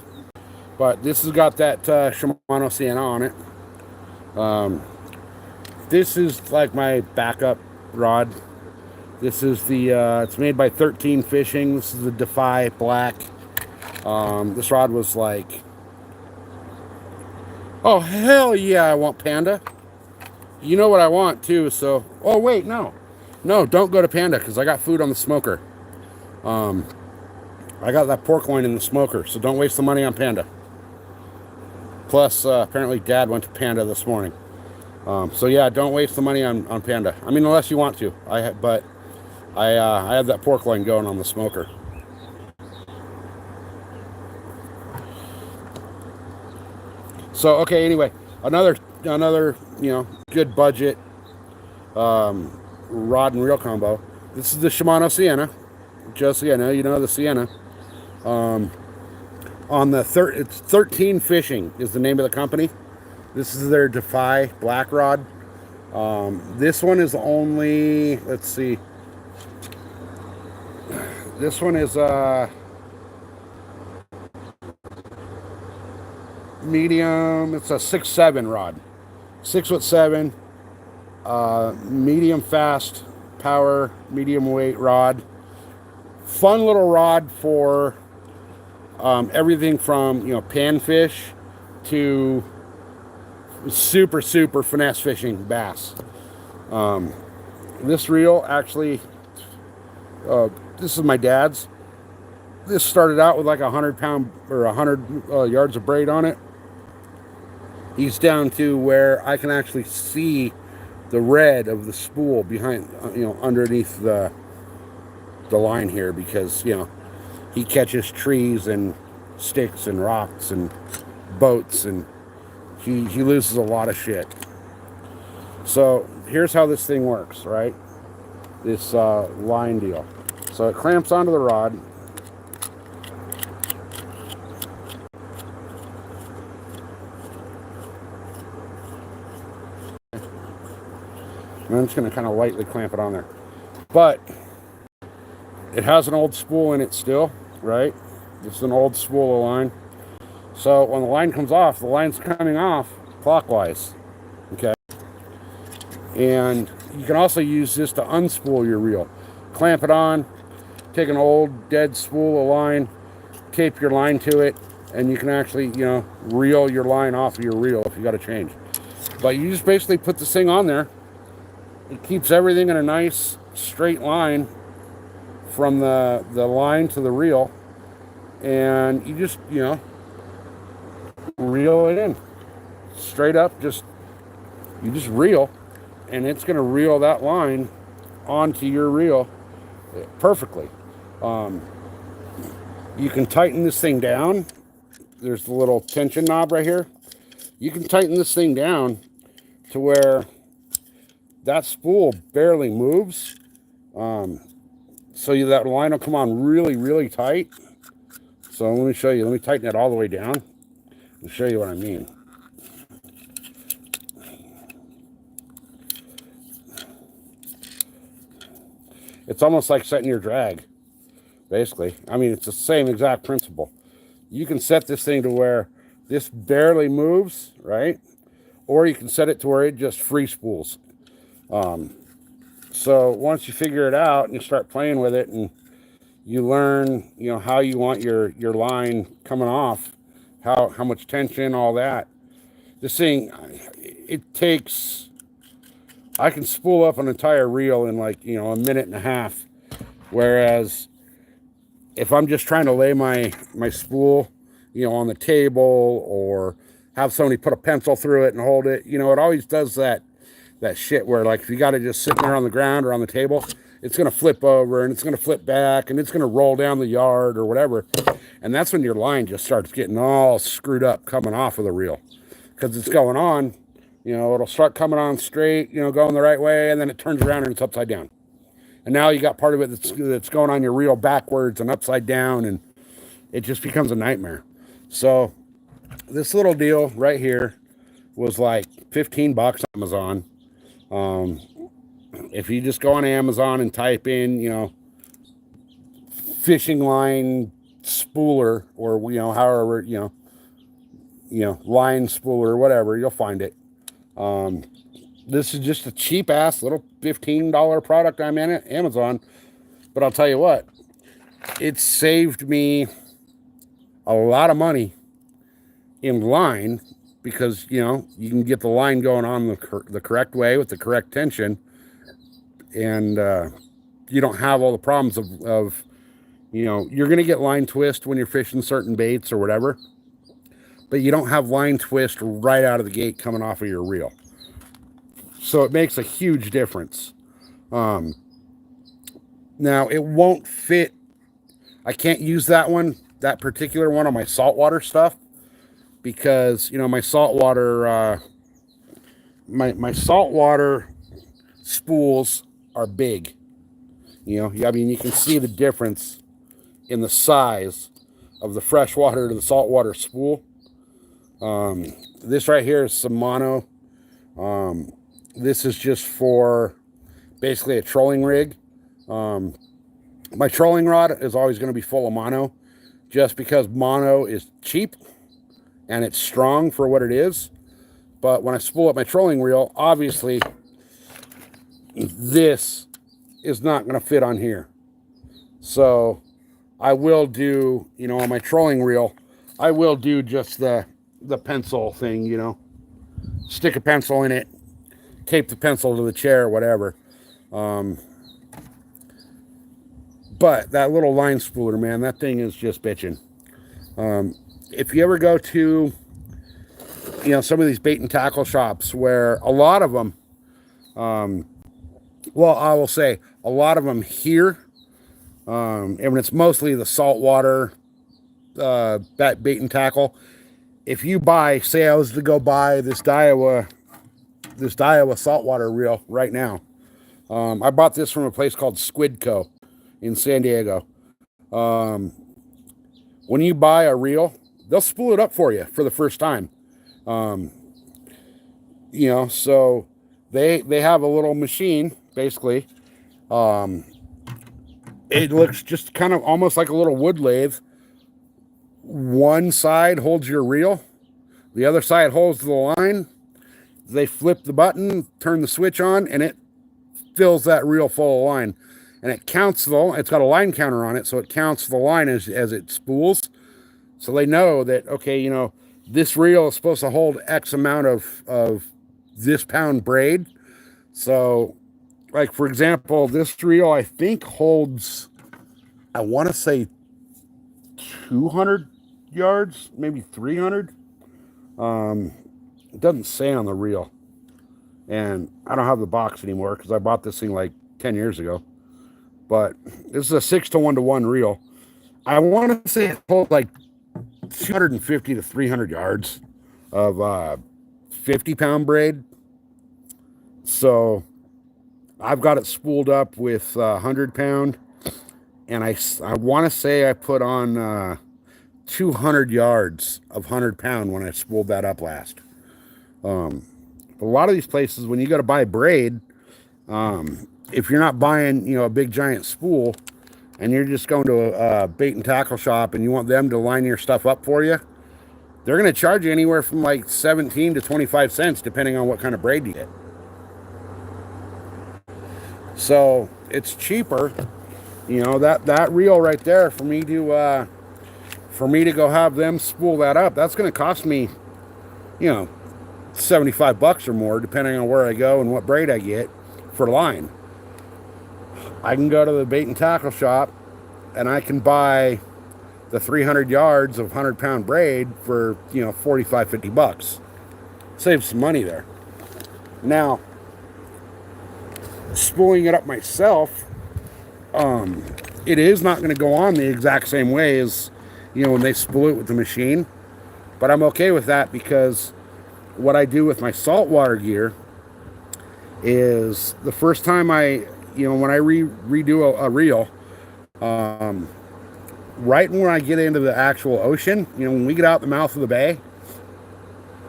but this has got that Shimano Sienna on it. This is like my backup rod. This is it's made by 13 Fishing. This is the Defy Black. This rod was like, oh, hell yeah, I want Panda. You know what I want, too, so... Oh, wait, no. No, don't go to Panda, because I got food on the smoker. I got that pork loin in the smoker, so don't waste the money on Panda. Plus, apparently Dad went to Panda this morning. So, yeah, don't waste the money on Panda. I mean, unless you want to. I have that pork loin going on the smoker. So, okay, anyway, another good budget rod and reel combo. This is the Shimano Sienna. Just Sienna, the Sienna. It's 13 Fishing is the name of the company. This is their Defy Black rod. This one is only, let's see. This one is medium. It's a 6'7" rod, 6'7", medium fast power, medium weight rod. Fun little rod for everything from, you know, panfish to super finesse fishing bass. This reel actually, this is my dad's. This started out with like 100-pound or 100 yards of braid on it. He's down to where I can actually see the red of the spool behind, you know, underneath the line here, because, you know, he catches trees and sticks and rocks and boats, and he loses a lot of shit. So here's how this thing works, right? This line deal. So it clamps onto the rod. And I'm just going to kind of lightly clamp it on there. But it has an old spool in it still, right? It's an old spool of line. So when the line comes off, the line's coming off clockwise, okay? And you can also use this to unspool your reel. Clamp it on, take an old dead spool of line, tape your line to it, and you can actually, you know, reel your line off of your reel if you got to change. But you just basically put this thing on there. It keeps everything in a nice straight line from the line to the reel, and you just, you know, reel it in straight up. You just reel, and it's going to reel that line onto your reel perfectly. You can tighten this thing down. There's the little tension knob right here. You can tighten this thing down to where that spool barely moves. So that line will come on really tight. So let me show you. Let me tighten it all the way down and show you what I mean. It's almost like setting your drag, basically. I mean, it's the same exact principle. You can set this thing to where this barely moves, right? Or you can set it to where it just free spools. So once you figure it out and you start playing with it and you learn, you know, how you want your line coming off, how much tension, all that. This thing, it takes, I can spool up an entire reel in like, you know, a minute and a half. Whereas if I'm just trying to lay my spool, you know, on the table, or have somebody put a pencil through it and hold it, you know, it always does that shit where, like, if you got it just sitting there on the ground or on the table, it's going to flip over and it's going to flip back and it's going to roll down the yard or whatever. And that's when your line just starts getting all screwed up coming off of the reel, because it's going on, you know, it'll start coming on straight, you know, going the right way, and then it turns around and it's upside down. And now you got part of it that's going on your reel backwards and upside down, and it just becomes a nightmare. So this little deal right here was like 15 bucks on Amazon. If you just go on Amazon and type in, you know, fishing line spooler, or, you know, however, you know, line spooler or whatever, you'll find it. This is just a cheap ass little $15 product I'm in at Amazon. But I'll tell you what, it saved me a lot of money in line, because, you know, you can get the line going on the correct way with the correct tension, and you don't have all the problems of you know, you're going to get line twist when you're fishing certain baits or whatever, but you don't have line twist right out of the gate coming off of your reel. So it makes a huge difference. Now it won't fit. I can't use that particular one on my saltwater stuff, because, you know, my saltwater my saltwater spools are big. You know, I mean, you can see the difference in the size of the freshwater to the saltwater spool. This right here is Shimano. This is just for basically a trolling rig. My trolling rod is always going to be full of mono, just because mono is cheap and it's strong for what it is. But when I spool up my trolling reel, obviously this is not going to fit on here. So I will do, you know, on my trolling reel, I will do just the pencil thing, you know, stick a pencil in it, tape the pencil to the chair, whatever. But that little line spooler, man, that thing is just bitching. If you ever go to, you know, some of these bait and tackle shops where a lot of them, well, I will say a lot of them here, and it's mostly the saltwater bait and tackle. If you buy, say I was to go buy this Daiwa saltwater reel right now. I bought this from a place called Squid Co. in San Diego. When you buy a reel, they'll spool it up for you for the first time. You know, so they have a little machine, basically. It looks just kind of almost like a little wood lathe. One side holds your reel, the other side holds the line. They flip the button, turn the switch on, and it fills that reel full of line. And it counts it's got a line counter on it, so it counts the line as it spools. So they know that, okay, you know, this reel is supposed to hold X amount of this pound braid. So, like, for example, this reel, I think, holds, I want to say 200 yards, maybe 300. It doesn't say on the reel. And I don't have the box anymore because I bought this thing like 10 years ago. But this is a 6-to-1 reel. I want to say it holds like 250 to 300 yards of 50-pound braid. So I've got it spooled up with 100-pound. And I want to say I put on 200 yards of 100-pound when I spooled that up last. A lot of these places, when you got to buy braid, if you're not buying, you know, a big giant spool, and you're just going to a bait and tackle shop and you want them to line your stuff up for you, they're going to charge you anywhere from like 17 to 25 cents, depending on what kind of braid you get. So it's cheaper, you know, that reel right there for me to go have them spool that up. That's going to cost me, you know, $75 or more, depending on where I go and what braid I get for line. I can go to the bait and tackle shop and I can buy the 300 yards of 100-pound braid for, you know, $45-50. Save some money there. Now, spooling it up myself, it is not going to go on the exact same way as, you know, when they spool it with the machine. But I'm okay with that because what I do with my saltwater gear is the first time when I redo a reel, right when I get into the actual ocean, you know, when we get out the mouth of the bay,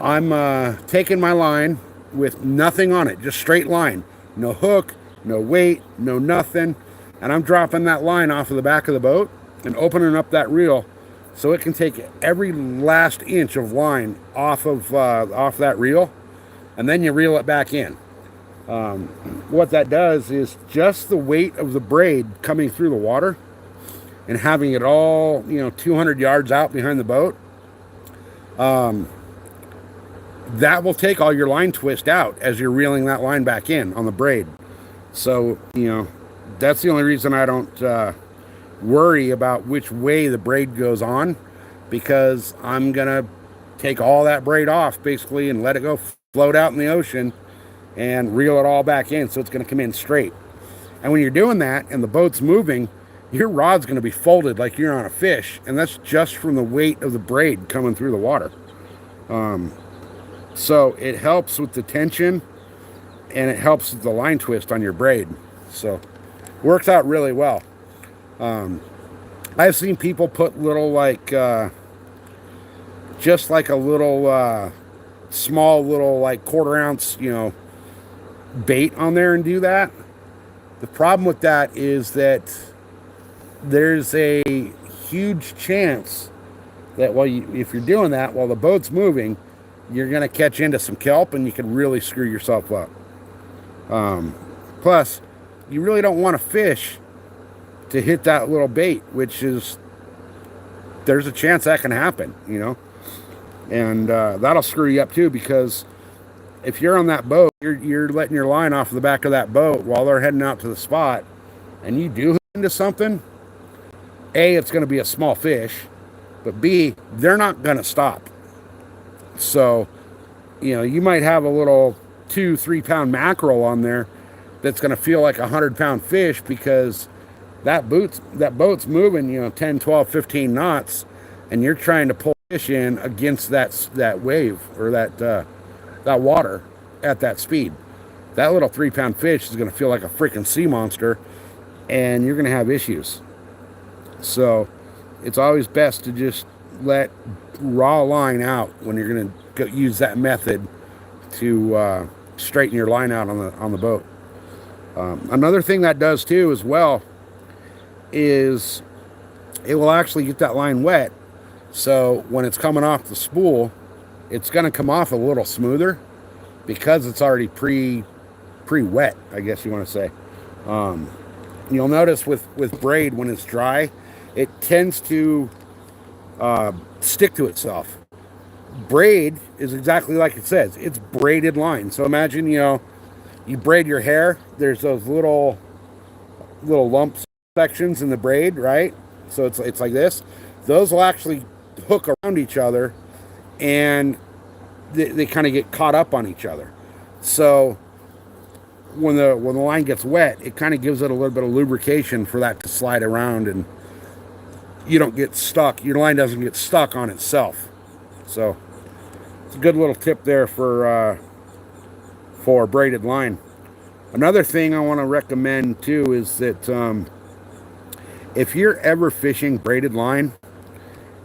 I'm taking my line with nothing on it, just straight line, no hook, no weight, no nothing, and I'm dropping that line off of the back of the boat and opening up that reel so it can take every last inch of line off that reel, and then you reel it back in. What that does is just the weight of the braid coming through the water and having it all, you know, 200 yards out behind the boat, that will take all your line twist out as you're reeling that line back in on the braid. So, you know, that's the only reason I don't worry about which way the braid goes on, because I'm gonna take all that braid off basically and let it go float out in the ocean and reel it all back in, so it's going to come in straight. And when you're doing that and the boat's moving, your rod's going to be folded like you're on a fish, and that's just from the weight of the braid coming through the water. So it helps with the tension and it helps with the line twist on your braid. So works out really well. I've seen people put little just like a little small little like 1/4 ounce, you know, bait on there and do that. The problem with that is that there's a huge chance that if you're doing that while the boat's moving, you're going to catch into some kelp and you can really screw yourself up. Plus, you really don't want to fish to hit that little bait, which is, there's a chance that can happen, you know. And that'll screw you up too, because if you're on that boat, you're letting your line off the back of that boat while they're heading out to the spot, and you do hook into something, A, it's going to be a small fish, but B, they're not going to stop. So, you know, you might have a little 2-3 pound mackerel on there that's going to feel like a 100-pound fish, because that boat's moving, you know, 10, 12, 15 knots, and you're trying to pull fish in against that wave, or that water at that speed. That little 3-pound fish is going to feel like a freaking sea monster, and you're going to have issues. So it's always best to just let raw line out when you're going to use that method to straighten your line out on the boat. Another thing that does too as well is it will actually get that line wet. So when it's coming off the spool, it's going to come off a little smoother, because it's already pre-wet, I guess you want to say. You'll notice with braid, when it's dry, it tends to stick to itself. Braid is exactly like it says. It's braided line. So imagine, you know, you braid your hair. There's those little lump sections in the braid, right? So it's like this. Those will actually hook around each other, and they kind of get caught up on each other. So when the line gets wet, it kind of gives it a little bit of lubrication for that to slide around, and you don't get stuck. Your line doesn't get stuck on itself. So it's a good little tip there for braided line. Another thing I want to recommend too is that if you're ever fishing braided line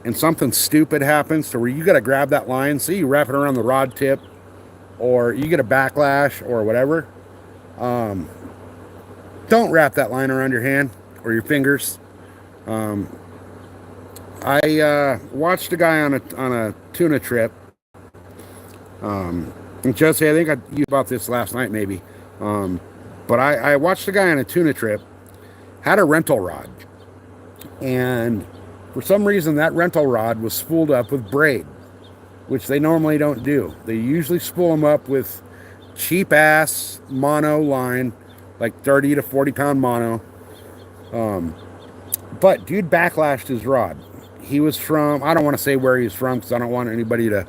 and something stupid happens to where you got to grab that line, say you wrap it around the rod tip, or you get a backlash or whatever, don't wrap that line around your hand or your fingers. I watched a guy on a tuna trip. And Josie, I think you about this last night maybe. But I watched a guy on a tuna trip, had a rental rod, and for some reason that rental rod was spooled up with braid, which they normally don't do. They usually spool them up with cheap ass mono line, like 30 to 40 pound mono. But dude backlashed his rod. He was from, I don't want to say where he's from, because I don't want anybody to,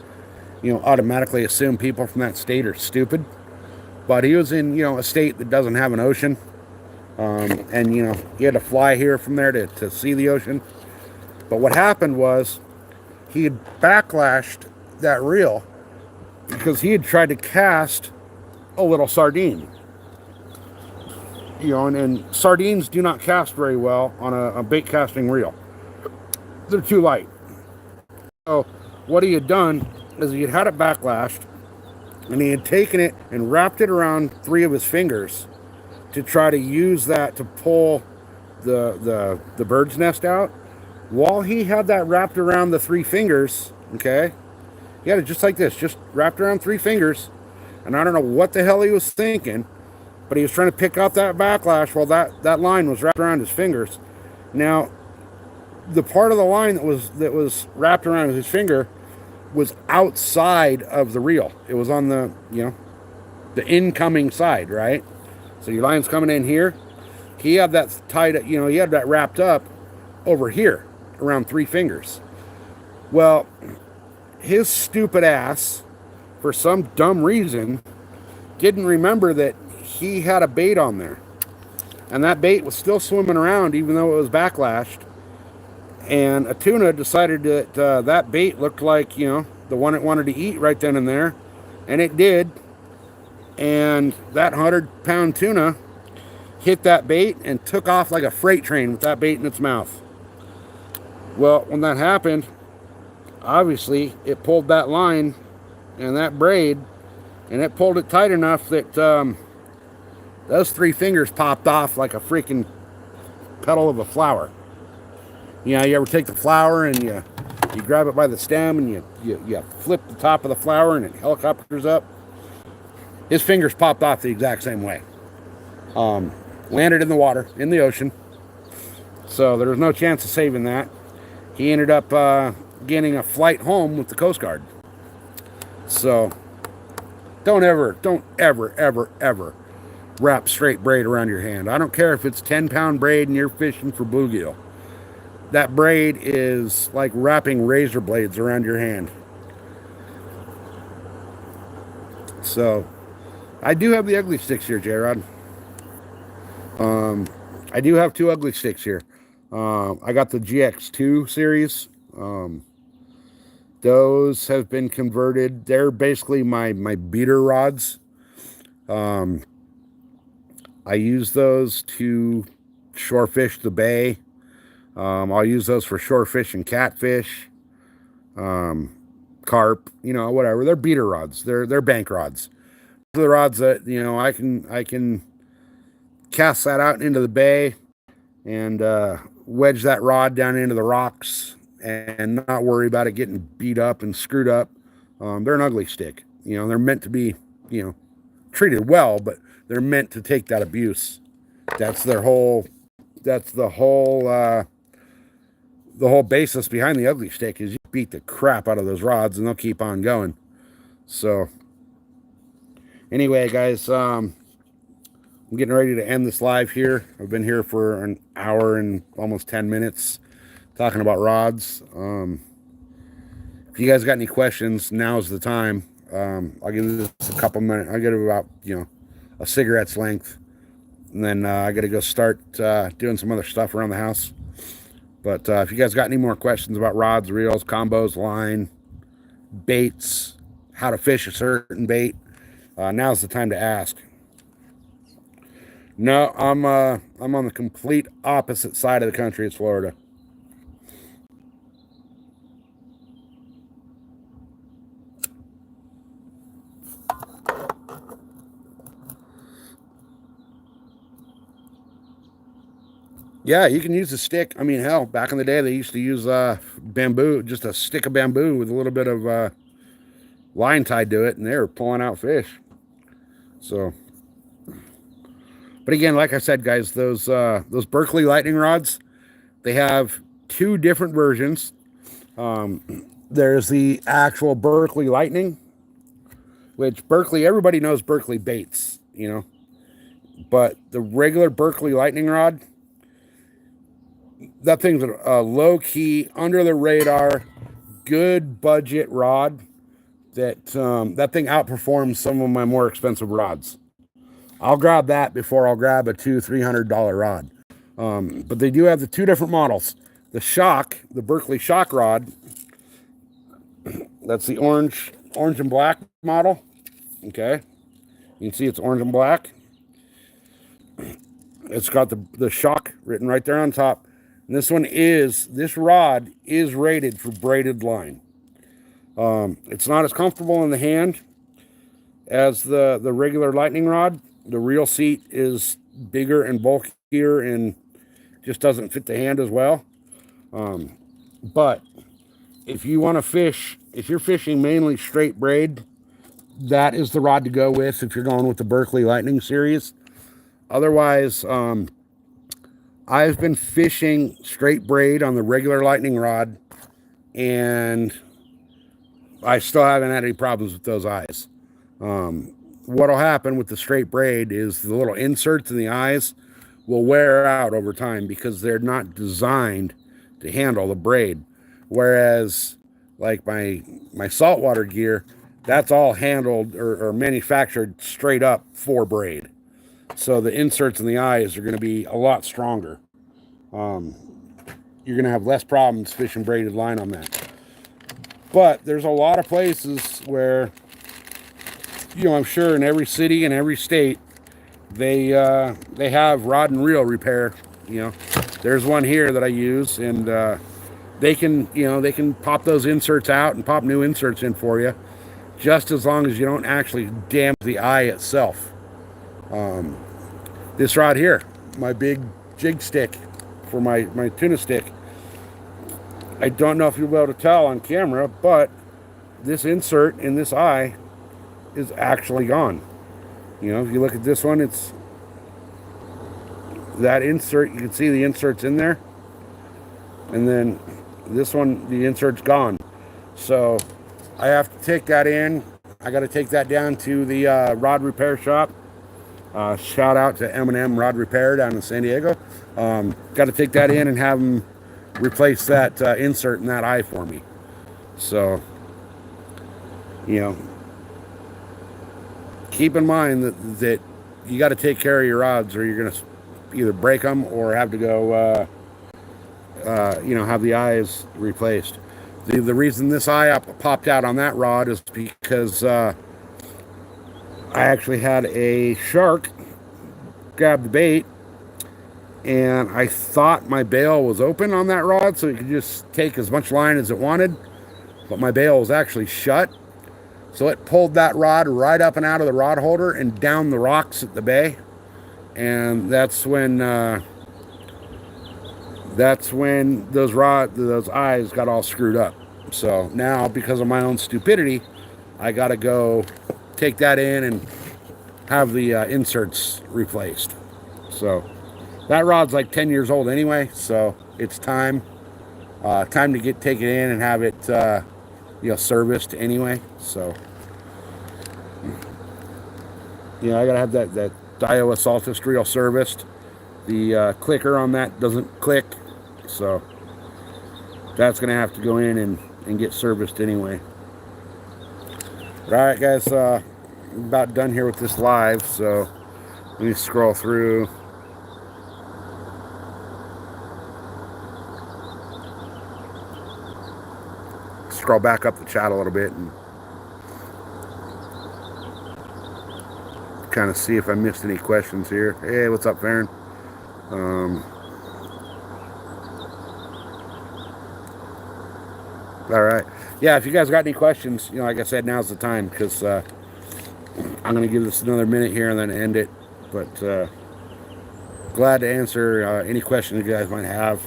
you know, automatically assume people from that state are stupid. But he was in, you know, a state that doesn't have an ocean. And, you know, he had to fly here from there to see the ocean. But what happened was he had backlashed that reel because he had tried to cast a little sardine. You know, and sardines do not cast very well on a bait casting reel. They're too light. So what he had done is he had it backlashed, and he had taken it and wrapped it around 3 of his fingers to try to use that to pull the bird's nest out. While he had that wrapped around the 3 fingers, okay, he had it just like this, just wrapped around 3 fingers, and I don't know what the hell he was thinking, but he was trying to pick out that backlash while that line was wrapped around his fingers. Now, the part of the line that was wrapped around his finger was outside of the reel. It was on the, you know, the incoming side, right? So your line's coming in here. He had that tied, you know, he had that wrapped up over here around 3 fingers. Well, his stupid ass, for some dumb reason, didn't remember that he had a bait on there. And that bait was still swimming around even though it was backlashed. And a tuna decided that that bait looked like, you know, the one it wanted to eat right then and there. And it did. And that 100-pound tuna hit that bait and took off like a freight train with that bait in its mouth. Well, when that happened, obviously it pulled that line and that braid, and it pulled it tight enough that those 3 fingers popped off like a freaking petal of a flower. You know, you ever take the flower and you grab it by the stem and you flip the top of the flower and it helicopters up? His fingers popped off the exact same way. landed in the water, in the ocean. So there was no chance of saving that. He ended up getting a flight home with the Coast Guard. So don't ever wrap straight braid around your hand. I don't care if it's 10-pound braid and you're fishing for bluegill. That braid is like wrapping razor blades around your hand. So I do have the ugly sticks here, J-Rod. I do have 2 ugly sticks here. I got the GX2 series. Those have been converted. They're basically my beater rods. I use those to shore fish the bay. I'll use those for shore fish and catfish, carp, whatever. They're beater rods. They're bank rods. The rods that I can cast that out into the bay and wedge that rod down into the rocks and not worry about it getting beat up and screwed up. They're an ugly stick. They're meant to be, treated well, but they're meant to take that abuse. That's the whole basis behind the ugly stick is you beat the crap out of those rods and they'll keep on going. So anyway, guys, I'm getting ready to end this live here. I've been here for an hour and almost 10 minutes talking about rods. If you guys got any questions, now's the time. I'll give this a couple minutes. I'll get it about, a cigarette's length. And then I got to go start doing some other stuff around the house. But if you guys got any more questions about rods, reels, combos, line, baits, how to fish a certain bait, now's the time to ask. No, I'm on the complete opposite side of the country as Florida. Yeah, you can use a stick. I mean, hell, back in the day, they used to use bamboo, just a stick of bamboo with a little bit of line tied to it, and they were pulling out fish. So, but again, like I said, guys, those Berkley lightning rods, they have 2 different versions. There's the actual Berkley lightning, which Berkley, everybody knows Berkley baits, but the regular Berkley lightning rod, that thing's a low-key, under-the-radar, good budget rod that thing outperforms some of my more expensive rods. I'll grab that before I'll grab a $200-300 rod. But they do have the 2 different models. The Berkley shock rod, that's the orange and black model. Okay, you can see it's orange and black. It's got the shock written right there on top. And this rod is rated for braided line. It's not as comfortable in the hand as the regular lightning rod. The reel seat is bigger and bulkier and just doesn't fit the hand as well. But if you want to fish, if you're fishing mainly straight braid, that is the rod to go with if you're going with the Berkley Lightning series. Otherwise, I've been fishing straight braid on the regular lightning rod, and I still haven't had any problems with those eyes. What'll happen with the straight braid is the little inserts in the eyes will wear out over time because they're not designed to handle the braid. Whereas, like my saltwater gear, that's all handled or manufactured straight up for braid. So the inserts in the eyes are going to be a lot stronger. You're going to have less problems fishing braided line on that. But there's a lot of places where, I'm sure in every city and every state, they have rod and reel repair. There's one here that I use, and they can pop those inserts out and pop new inserts in for you, just as long as you don't actually damage the eye itself. This rod here, my big jig stick for my tuna stick, I don't know if you'll be able to tell on camera, but this insert in this eye is actually gone. If you look at this one, that insert, you can see the insert's in there. And then this one, the insert's gone. So I have to take that in. I got to take that down to the rod repair shop. Shout out to M&M Rod Repair down in San Diego. Got to take that in and have them replace that insert in that eye for me. So, you know, keep in mind that you got to take care of your rods, or you're going to either break them or have to go, have the eyes replaced. The reason this eye popped out on that rod is because I actually had a shark grab the bait, and I thought my bail was open on that rod, so it could just take as much line as it wanted, but my bail was actually shut. So it pulled that rod right up and out of the rod holder and down the rocks at the bay. And that's when those eyes got all screwed up. So now, because of my own stupidity, I got to go take that in and have the inserts replaced. So that rod's like 10 years old anyway, so it's time to take it in and have it serviced anyway. So I gotta have that Daiwa Saltwater reel serviced. The clicker on that doesn't click, so that's gonna have to go in and get serviced anyway. All right, guys, I'm about done here with this live, so let me scroll through. Scroll back up the chat a little bit and kind of see if I missed any questions here. Hey, what's up, Farron? All right. Yeah, if you guys got any questions, like I said, now's the time, because I'm going to give this another minute here and then end it. But glad to answer any questions you guys might have,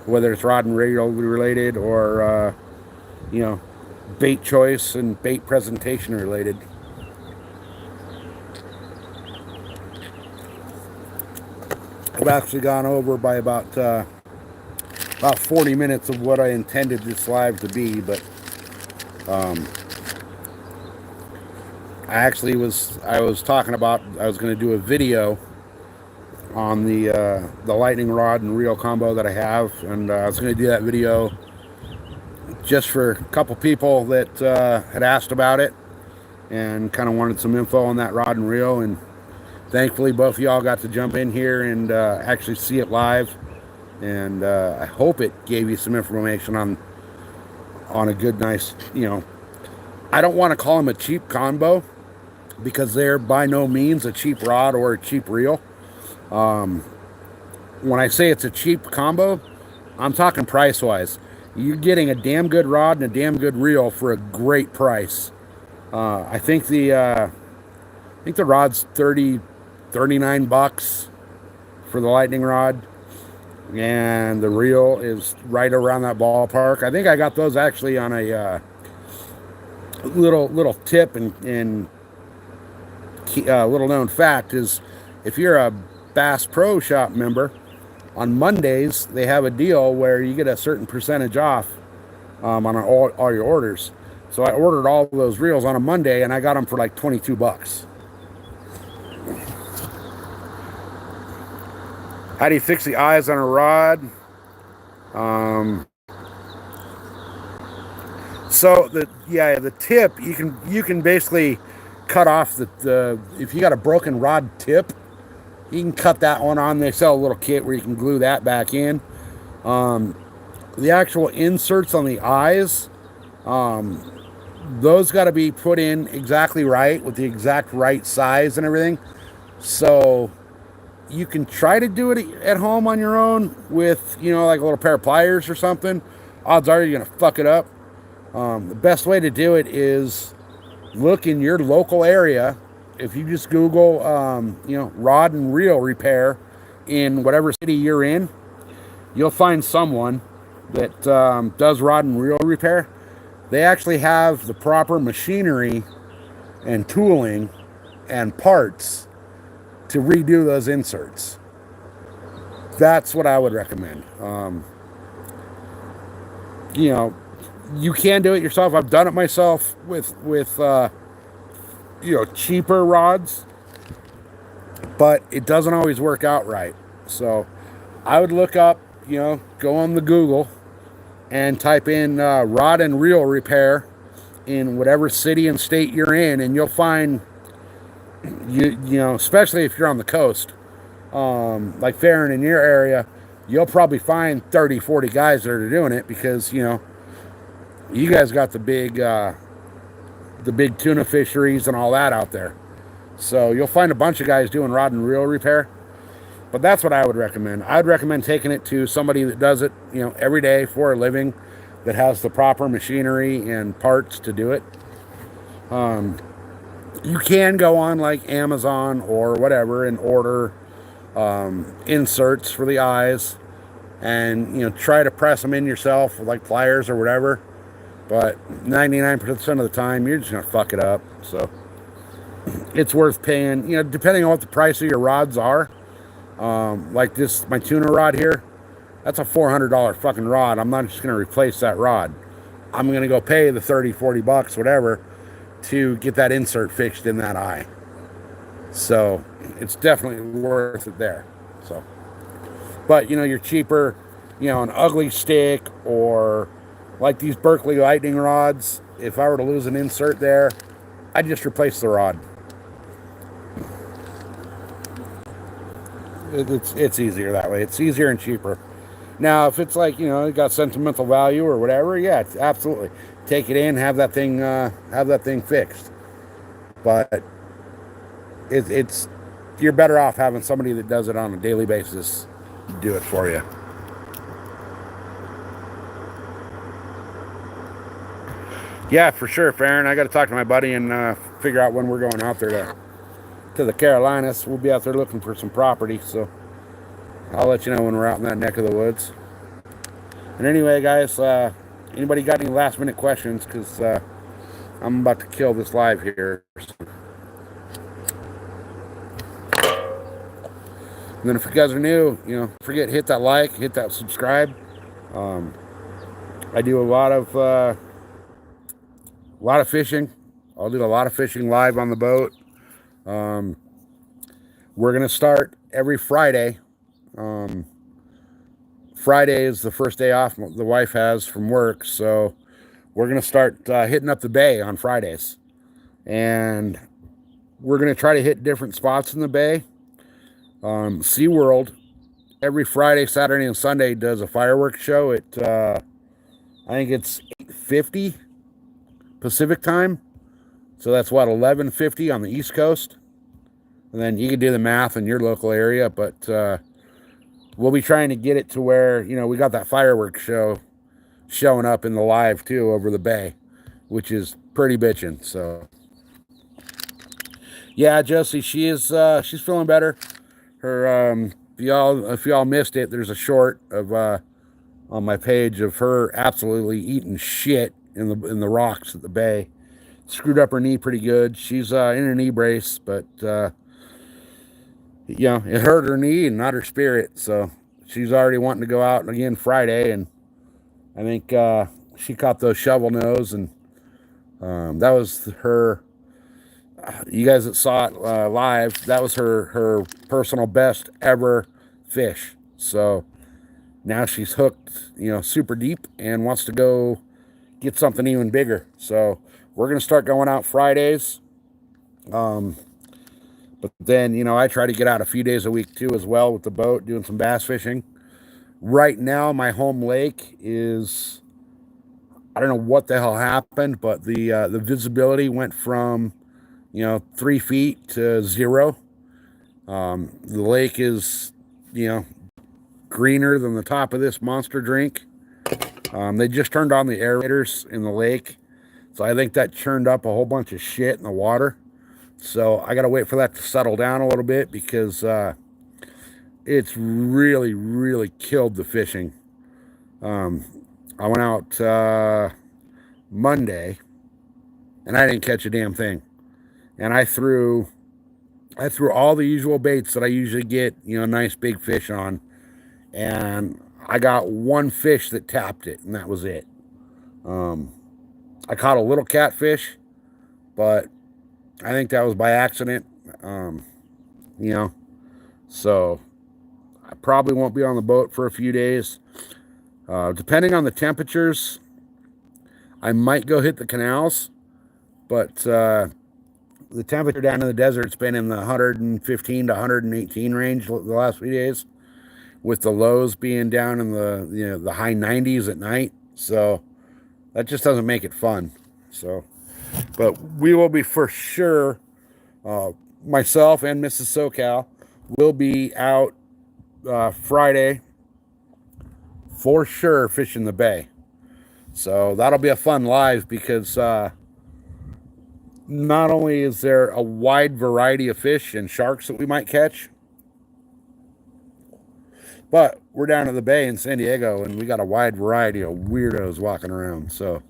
whether it's rod and reel related or, bait choice and bait presentation related. I've actually gone over by about 40 minutes of what I intended this live to be, but I was talking about I was going to do a video on the lightning rod and reel combo that I have, and I was going to do that video just for a couple people that had asked about it and kind of wanted some info on that rod and reel, and thankfully both of y'all got to jump in here and actually see it live, and I hope it gave you some information on a good, nice, I don't want to call them a cheap combo, because they're by no means a cheap rod or a cheap reel. When I say it's a cheap combo, I'm talking price wise. You're getting a damn good rod and a damn good reel for a great price. I think the rod's $39 for the lightning rod, and the reel is right around that ballpark. I think I got those actually on a little tip, and little known fact is, if you're a Bass Pro Shop member, on Mondays they have a deal where you get a certain percentage off on all your orders. So I ordered all of those reels on a Monday, and I got them for like $22. How do you fix the eyes on a rod? So the tip, you can basically cut off the if you got a broken rod tip, you can cut that one on. They sell a little kit where you can glue that back in. The actual inserts on the eyes, those got to be put in exactly right, with the exact right size and everything. So you can try to do it at home on your own with, like a little pair of pliers or something. Odds are you're going to fuck it up. The best way to do it is look in your local area. If you just Google, rod and reel repair in whatever city you're in, you'll find someone that does rod and reel repair. They actually have the proper machinery and tooling and parts to redo those inserts. That's what I would recommend. You know, you can do it yourself. I've done it myself with cheaper rods, but it doesn't always work out right. So I would look up, go on the Google and type in rod and reel repair in whatever city and state you're in, and you'll find especially if you're on the coast, like Farron in your area, you'll probably find 30, 40 guys that are doing it because you guys got the big tuna fisheries and all that out there. So you'll find a bunch of guys doing rod and reel repair. But that's what I would recommend. I'd recommend taking it to somebody that does it, every day for a living, that has the proper machinery and parts to do it. You can go on like Amazon or whatever and order inserts for the eyes and try to press them in yourself with like pliers or whatever. But 99% of the time, you're just going to fuck it up. So it's worth paying, depending on what the price of your rods are. Like my tuna rod here, that's a $400 fucking rod. I'm not just going to replace that rod. I'm going to go pay the 30, 40 bucks, whatever, to get that insert fixed in that eye. So it's definitely worth it there. So, but you're cheaper, an ugly stick or like these Berkeley lightning rods. If I were to lose an insert there, I'd just replace the rod. It's easier that way. It's easier and cheaper. Now, if it's like it got sentimental value or whatever, yeah, it's absolutely take it in, have that thing fixed. But it's you're better off having somebody that does it on a daily basis do it for you. Yeah, for sure, Farron. I got to talk to my buddy and figure out when we're going out there to the Carolinas. We'll be out there looking for some property, so I'll let you know when we're out in that neck of the woods. And anyway, guys, anybody got any last minute questions? Because I'm about to kill this live here. And then if you guys are new, forget hit that like, hit that subscribe. I do a lot of fishing. I'll do a lot of fishing live on the boat. We're gonna start every Friday. Friday is the first day off the wife has from work, so we're gonna start hitting up the bay on Fridays, and we're gonna try to hit different spots in the bay. SeaWorld every Friday, Saturday, and Sunday does a fireworks show at I think it's 8:50 Pacific time, so that's what 11:50 on the East Coast, and then you can do the math in your local area, but we'll be trying to get it to where we got that fireworks show showing up in the live too over the bay, which is pretty bitchin'. So yeah, Josie, she's feeling better. Her if y'all missed it, there's a short of on my page of her absolutely eating shit in the rocks at the bay. Screwed up her knee pretty good. She's in a knee brace, but it hurt her knee and not her spirit. So she's already wanting to go out again Friday, and I think she caught those shovel nose, and that was her. You guys that saw it live, that was her personal best ever fish. So now she's hooked, super deep and wants to go get something even bigger. So we're going to start going out Fridays. But then, I try to get out a few days a week too as well with the boat, doing some bass fishing. Right now, my home lake is, I don't know what the hell happened, but the visibility went from 3 feet to 0. The lake is, greener than the top of this monster drink. They just turned on the aerators in the lake, so I think that churned up a whole bunch of shit in the water. So I got to wait for that to settle down a little bit because it's really, really killed the fishing. I went out Monday, and I didn't catch a damn thing. And I threw all the usual baits that I usually get, nice big fish on. and I got one fish that tapped it, and that was it. I caught a little catfish, but I think that was by accident. You know, so I probably won't be on the boat for a few days. Depending on the temperatures, I might go hit the canals, but the temperature down in the desert's been in the 115 to 118 range the last few days, with the lows being down in the high 90s at night. So that just doesn't make it fun. So, but we will be for sure. Myself and Mrs. SoCal will be out Friday for sure fishing the bay. So that'll be a fun live because not only is there a wide variety of fish and sharks that we might catch, but we're down at the bay in San Diego and we got a wide variety of weirdos walking around. So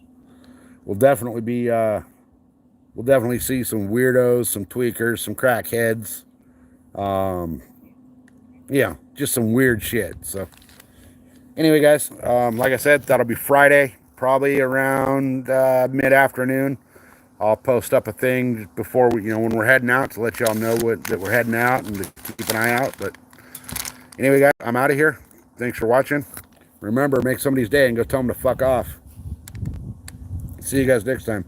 we'll definitely be, we'll definitely see some weirdos, some tweakers, some crackheads. Yeah, just some weird shit. So anyway, guys, like I said, that'll be Friday, probably around mid-afternoon. I'll post up a thing before we, when we're heading out to let y'all know that we're heading out and to keep an eye out. But anyway, guys, I'm out of here. Thanks for watching. Remember, make somebody's day and go tell them to fuck off. See you guys next time.